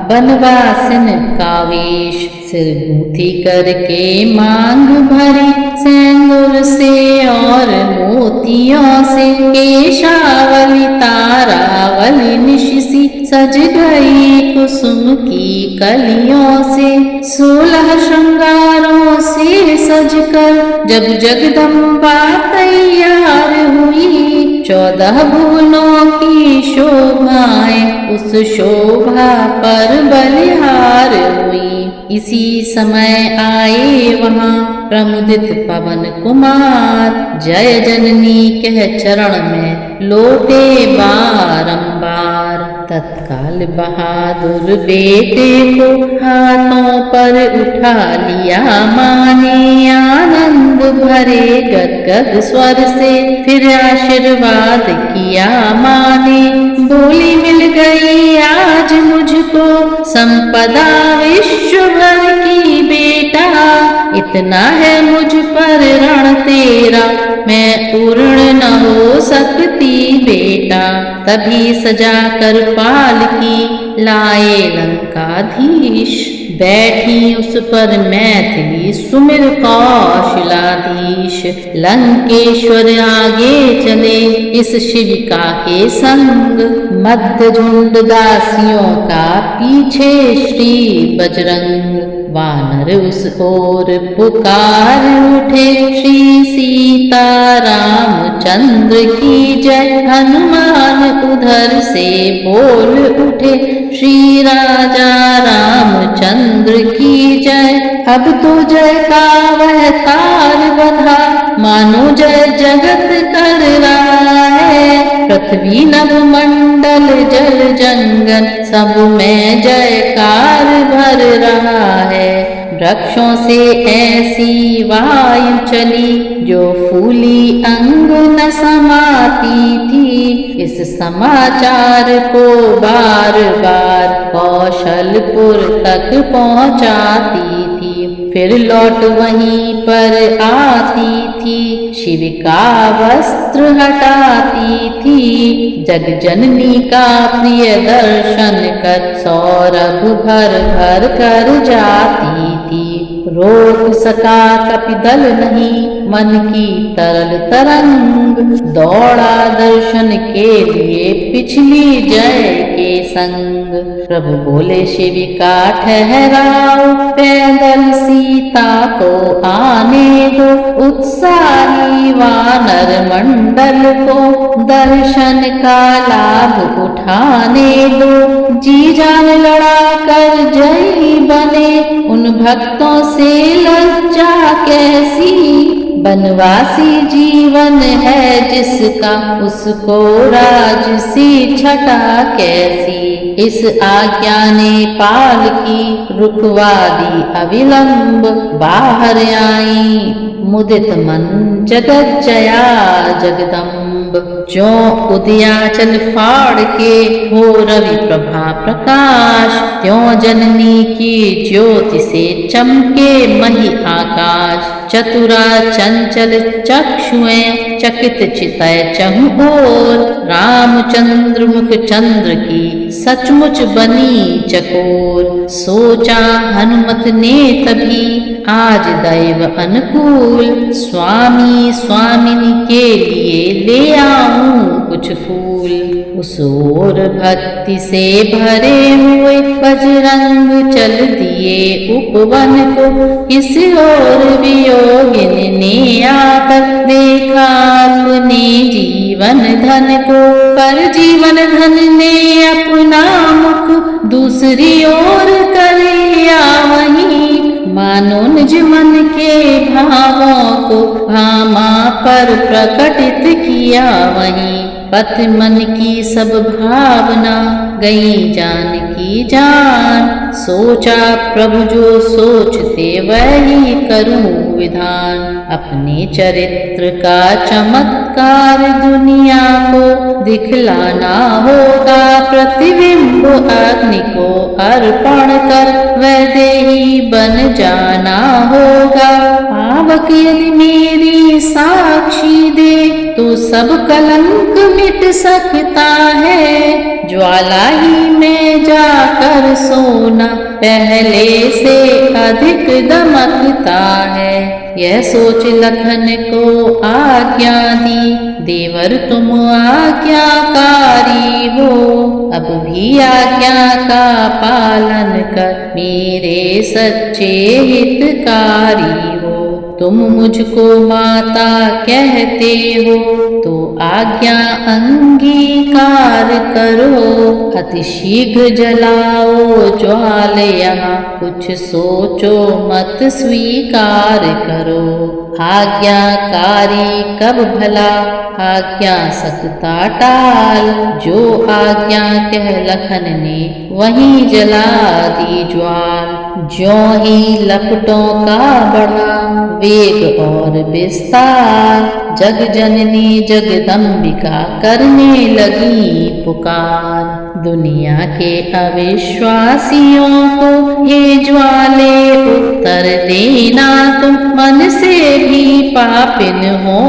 बनवासिन का वेश। सिर गूंथी करके मांग भरी सिंदूर से और मोतियों से, केशावली तारावली निशिसी सज गई कुसुम की कलियों से। 16 श्रृंगारों से सजकर जब जगदम्बा तैयार हुई, 14 भुवनों की शोभाएं उस शोभा पर बलिहार हुई। इसी समय आए वहाँ प्रमुदित पवन कुमार, जय जननी कह चरण में लोटे बारंबार। तत्काल बहादुर बेटे को हाथों पर उठा लिया माँ ने, आनंद भरे गदगद स्वर से फिर आशीर्वाद किया माँ ने। बोली मिल गई आज मुझको संपदा विश्व भर की बेटा, इतना है मुझ पर ऋण तेरा मैं पूर्ण न हो सकती बेटा। तभी सजा कर पालकी लाए लंकाधीश, बैठी उस पर मैथिली सुमिर कौशलाधीश। लंकेश्वर आगे चले इस शिविका के संग, मध्य झुंड दासियों का पीछे श्री बजरंग। वानर उस ओर पुकार उठे श्री सीता रामचंद्र की जय, हनुमान उधर से बोल उठे श्री राजा रामचंद्र की जय। अब तो जय का वह तार बंधा मानो जय जगत कर रहा है, पृथ्वी नभ मंडल जल जंगल सब में जयकार भर रहा है। वृक्षों से ऐसी वायु चली जो फूली अंग न समाती थी, इस समाचार को बार बार कौशलपुर तक पहुँचाती थी। फिर लौट वहीं पर आती थी, शिविका वस्त्र हटाती थी। जगजननी का प्रिय दर्शन कर सौरभ भर भर कर जाती थी। रोक सका कपिदल नहीं मन की तरल तरंग, दौड़ा दर्शन के लिए पिछली जय के संग। प्रभु बोले शिव का ठहराओ, पैदल सीता को आने दो, उत्साही वानर मंडल को दर्शन का लाभ उठाने दो। जी जान लड़ा कर जयी बने, उन भक्तों से लज्जा कैसी, बनवासी जीवन है जिसका, उसको राजसी छटा कैसी। इस आज्ञा ने पाल की रुकवा दी अविलंब, बाहर आई मुदित मन जगत जया जगदम्ब। जो उदयाचल फाड़ के हो रवि प्रभा प्रकाश, त्यों जननी की ज्योति से चमके मही आकाश। चतुरा चंचल चक्षुएं चकित चितय चहु ओर, रामचंद्र मुख चंद्र की सचमुच बनी चकोर। सोचा हनुमत ने तभी आज दैव अनुकूल, स्वामी स्वामिनी के लिए ले आऊं कुछ फूल। उस ओर भक्ति से भरे हुए बजरंग चल दिए उपवन को, इस ओर वियोगिनी ने आकर देखा अपने जीवन धन को। पर जीवन धन ने अपना मुख दूसरी ओर कर लिया वहीं, मानो निज मन के भावों को भामा पर प्रकटित किया वहीं। पथ मन की सब भावना गई जान की जान, सोचा प्रभु जो सोचते वही करूं विधान। अपने चरित्र का चमत्कार दुनिया को दिखलाना होगा, प्रतिबिंब अग्नि को अर्पण कर वैदेही बन जाना होगा। पावक यदि मेरी साक्षी दे तो सब कलंक मिट सकता है, ज्वाला ही में जाकर सोना पहले से अधिक दमकता है। यह सोच लखन को आज्ञा दी, देवर तुम आज्ञाकारी हो, अब भी आज्ञा का पालन कर मेरे सच्चे हितकारी हो। तुम मुझको माता कहते हो तो आज्ञा अंगीकार करो, अति शीघ्र जलाओ ज्वाल यहाँ, कुछ सोचो मत स्वीकार करो। आज्ञाकारी कब भला आज्ञा सकता टाल, जो आज्ञा कह लखन ने वहीं जला दी ज्वाल। ज्यों ही लपटों का बढ़ा वेग और विस्तार, जग जननी जगदम्बिका करने लगी पुकार। दुनिया के अविश्वासियों को हे ज्वाले उत्तर देना तुम, मन से भी पापिन हो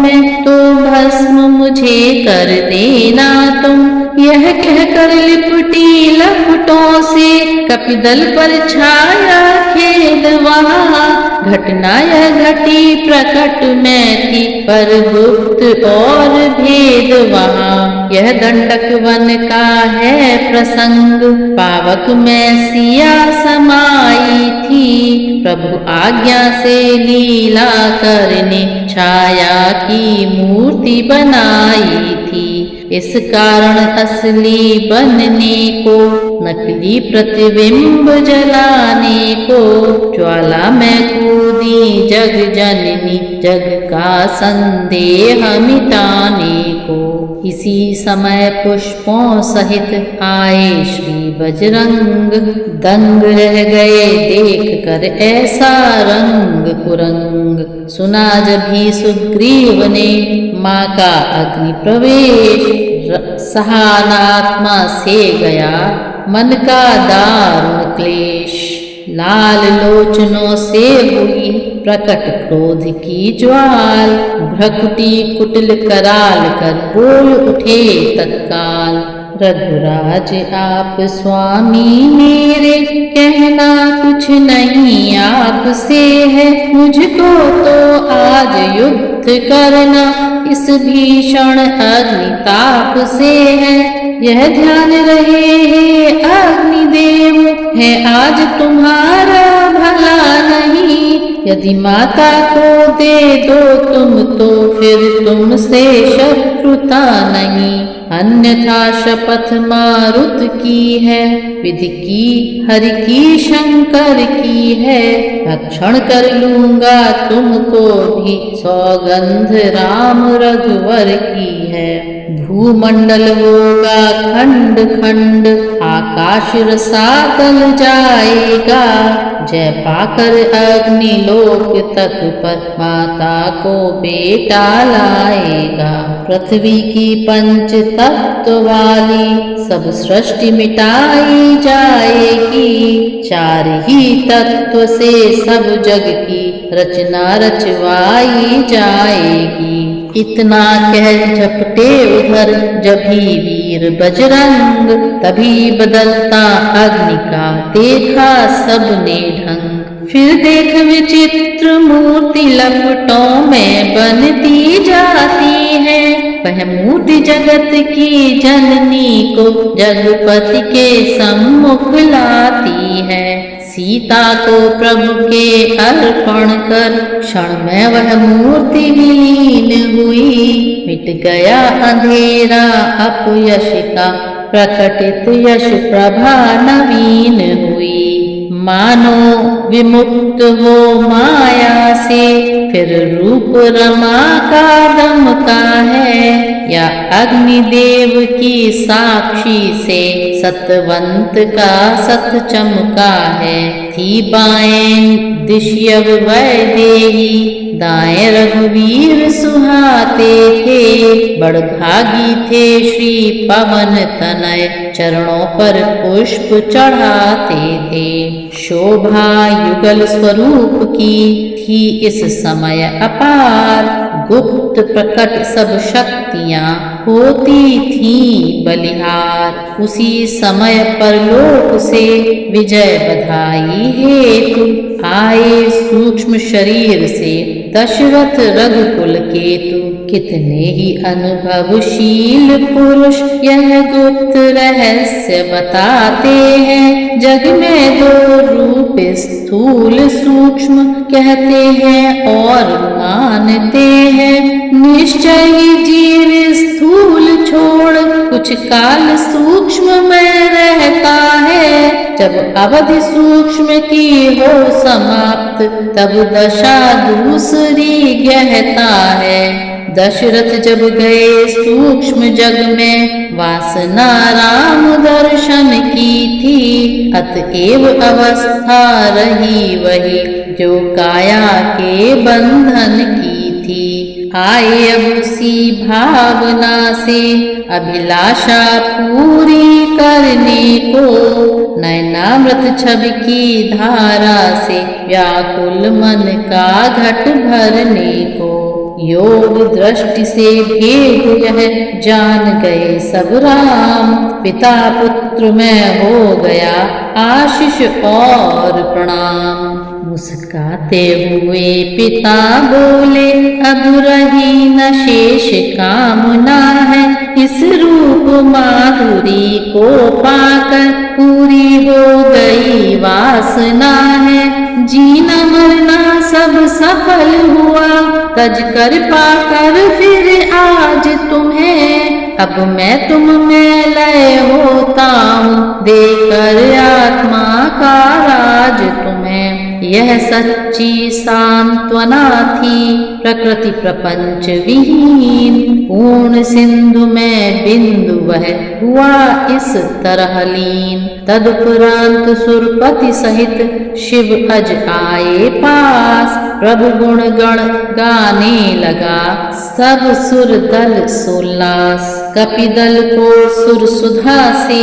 मैं तो भस्म मुझे कर देना तुम। यह कहकर लिपटी लपटों से कपिदल पर छाया खेद वहाँ, घटना यह घटी प्रकट में थी पर गुप्त और भेद वहाँ। यह दंडक वन का है प्रसंग, पावक में सिया समाई थी, प्रभु आज्ञा से लीला करने छाया की मूर्ति बनाई थी। इस कारण असली बनने को, नकली प्रतिबिंब जलाने को, ज्वाला में कूदी जग जननी जग का संदेह मिटाने को। इसी समय पुष्पों सहित आए श्री बजरंग, दंग रह गए देख कर ऐसा रंग कुरंग। सुना जभी सुग्रीव ने माँ का अग्नि प्रवेश, सहानात्मा से गया मन का दारुण क्लेश। लाल लोचनों से हुई प्रकट क्रोध की ज्वाल, भ्रकुटी कुटिल कराल कर बोल उठे तत्काल। रघुराज आप स्वामी मेरे, कहना कुछ नहीं आपसे है, मुझको तो आज युद्ध करना इस भीषण अग्निताप से है। यह ध्यान रहे हे अग्निदेव, है आज तुम्हारा भला नहीं। यदि माता को दे दो तुम तो फिर तुमसे शत्रुता नहीं। अन्यथा शपथ मारुत की है, विधि की हरि की शंकर की है। भक्षण कर लूंगा तुमको भी, सौगंध राम रघुवर की है। भूमंडल होगा खंड खंड, आकाश रसातल जाएगा। जय पाकर अग्निलोक तक पर माता को बेटा लाएगा। पृथ्वी की पंच तत्व वाली सब सृष्टि मिटाई जाएगी। चार ही तत्व से सब जग की रचना रचवाई जाएगी। इतना कह झपटे उधर जभी वीर बजरंग, तभी बदलता अग्नि का देखा सबने ढंग। फिर देख विचित्र मूर्ति लपटों में बनती जाती है। वह मूर्ति जगत की जननी को जगपति के सम्मुख लाती है। सीता को प्रभु के अर्पण कर क्षण में वह मूर्ति विलीन हुई। मिट गया अंधेरा अपयश का, प्रकटित यश प्रभा नवीन हुई। मानो विमुक्त हो माया से, फिर रूप रमा का दमका है। या अग्निदेव की साक्षी से सतवंत का सत चमका है। थी बाएं दिश्यव वैदेही, दाएं रघुवीर सुहाते थे। बड़भागी थे श्री पवन तनय, चरणों पर पुष्प चढ़ाते थे। शोभा युगल स्वरूप की थी इस समय अपार। गुप्त प्रकट सब शक्तियां होती थी बलिहार। उसी समय पर लोक से विजय बधाई हेतु आए सूक्ष्म शरीर से दशरथ रघुकुल केतु। कितने ही अनुभवशील पुरुष यह गुप्त रहस्य बताते हैं। जग में दो रूप स्थूल सूक्ष्म कहते हैं और मानते हैं। निश्चय ही जीव स्थूल छोड़ कुछ काल सूक्ष्म में रहता है। जब अवधि सूक्ष्म की हो समाप्त, तब दशा दूसरी गहता है। दशरथ जब गए सूक्ष्म जग में, वासना राम दर्शन की थी। अतएव अवस्था रही वही जो काया के बंधन की थी। आए अब उसी भावना से अभिलाषा पूरी करने को। नैनामृत छवि की धारा से व्याकुल मन का घट भरने को। योग दृष्टि से भेद यह जान गए सब राम। पिता पुत्र में हो गया आशीष और प्रणाम। मुस्काते हुए पिता बोले, अब रही न शेष कामना है। इस रूप माधुरी को पाकर पूरी हो गई वासना है। जीना मरना सब सफल हुआ, तज कर पाकर फिर आज तुम्हें। अब मैं तुम में लय होता हूँ, देकर आत्मा का राज तुम्हें। यह सच्ची सांत्वना थी प्रकृति प्रपंच विहीन। पूर्ण सिंधु में बिंदु वह हुआ इस तरह लीन। तदुपरांत सुरपति सहित शिव अज आए पास। प्रभु गुण गण गाने लगा सब सुर दल सोल्लास। कपिदल को सुर सुधा से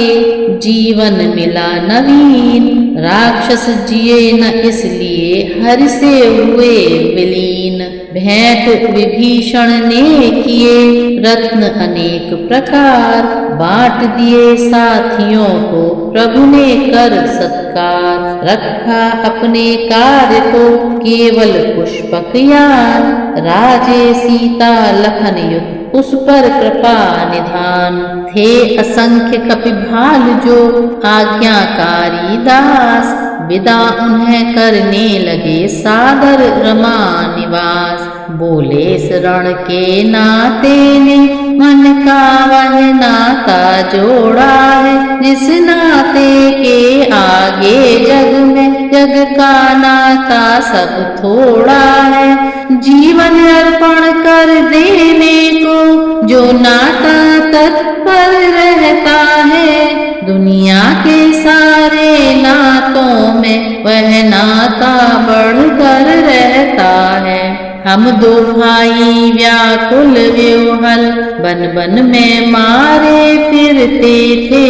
जीवन मिला नवीन। राक्षस जिए न इसलिए हरि से हुए विलीन। भेंट विभीषण ने किए रत्न अनेक प्रकार। बांट दिए साथियों को प्रभु ने कर सत्कार। रखा अपने कार्य को केवल पुष्पक यान। राजे सीता लखन युक्त उस पर कृपा निधान। थे असंख्य कपिभाल जो आज्ञाकारी दास, विदा उन्हें करने लगे सादर रमा निवास। बोले शरण के नाते ने मन का वह नाता जोड़ा है, जिस नाते के आगे जग में जग का नाता सब थोड़ा है। जीवन अर्पण कर देने को जो नाता तत्पर रहता है, दुनिया के सारे नातों में वह नाता बढ़कर रहता है। हम दो भाई व्याकुल व्योहल बन बन में मारे फिरते थे,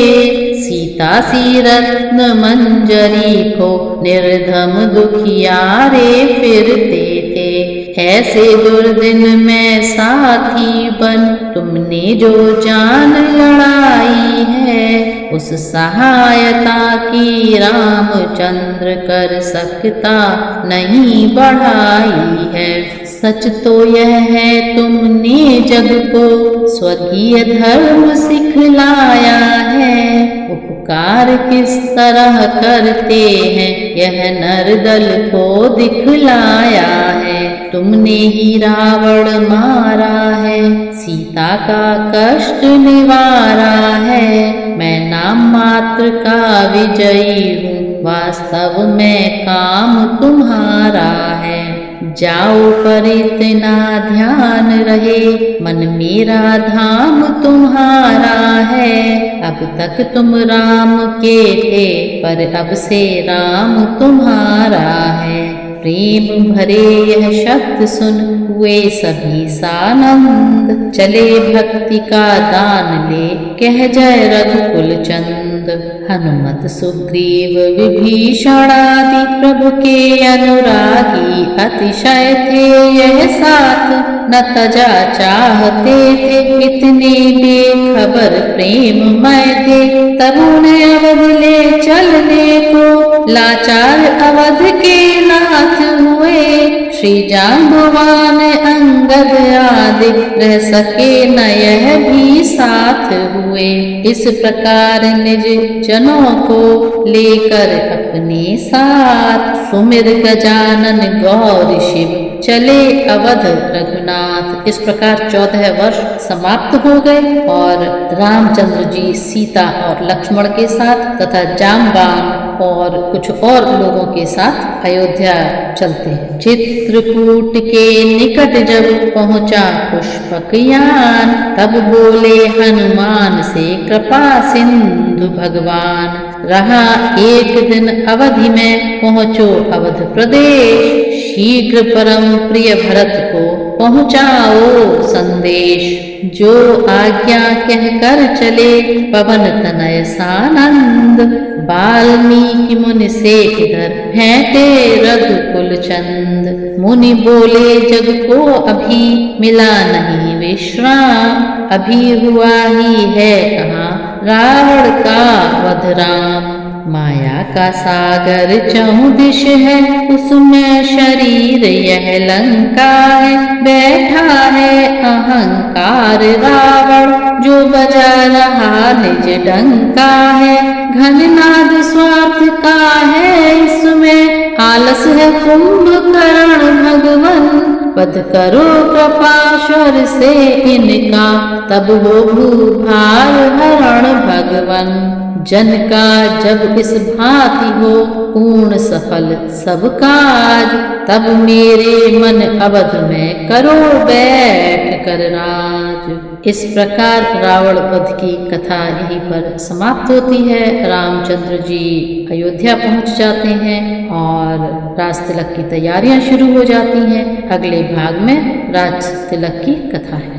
सीता सी रत्न मंजरी को निर्धम दुखियारे फिरते थे। ऐसे दुर्दिन में साथी बन तुमने जो जान लड़ाई है, उस सहायता की रामचंद्र कर सकता नहीं बढ़ाई है। सच तो यह है तुमने जग को स्वकीय धर्म सिखलाया है, उपकार किस तरह करते हैं यह नरदल को दिखलाया है। तुमने ही रावण मारा है, सीता का कष्ट निवारा है। मैं नाम मात्र का विजयी हूँ, वास्तव में काम तुम्हारा है। जाओ पर इतना ध्यान रहे, मन मेरा धाम तुम्हारा है। अब तक तुम राम के थे, पर अब से राम तुम्हारा है। प्रेम भरे यह शब्द सुन हुए सभी सानंद, चले भक्ति का दान ले कह जय रघुकुल चंद। हनुमत सुग्रीव विभीषण आदि प्रभु के अनुरागी अतिशय थे यह साथ, न तजा चाहते थे इतने बेखबर प्रेममय थे। तब उन्हें अवध ले चलने को लाचार अवध के नाथ हुए, श्री जाम्बवान अंगद आदि रह सके न यह भी साथ हुए। इस प्रकार निज जनों को लेकर अपने साथ, सुमिर गजानन गौर शिव चले अवध रघुनाथ। इस प्रकार 14 वर्ष समाप्त हो गए और रामचंद्र जी सीता और लक्ष्मण के साथ तथा जाम्बान और कुछ और लोगों के साथ अयोध्या चलते हैं। चित्रकूट के निकट जब पहुंचा पुष्पक यान, तब बोले हनुमान से कृपा सिंधु भगवान। रहा एक दिन अवधि में पहुँचो अवध प्रदेश, शीघ्र परम प्रिय भरत को पहुँचाओ संदेश। जो आज्ञा कह कर चले पवन तनय सानंद, वाल्मीकि मुनि से इधर भेंटे रघुकुल चंद। मुनि बोले जग को अभी मिला नहीं विश्राम, अभी हुआ ही है कहाँ रावण का वध राम। माया का सागर चहुं दिश है, उसमें शरीर यह लंका है। बैठा है अहंकार रावण, जो बजा रहा निज डंका है। घननाद स्वार्थ का है इसमें, आलस है कुंभकर्ण भगवन। वध करो कृपाश्वर से इनका, तब हो भूभार हरण भगवन। जन का जब इस भांति हो पूर्ण सफल सब काज, तब मेरे मन अवध में करो बैठ कर राज। इस प्रकार रावण वध की कथा यहीं पर समाप्त होती है। रामचंद्र जी अयोध्या पहुंच जाते हैं और राज तिलक की तैयारियां शुरू हो जाती हैं। अगले भाग में राज तिलक की कथा है।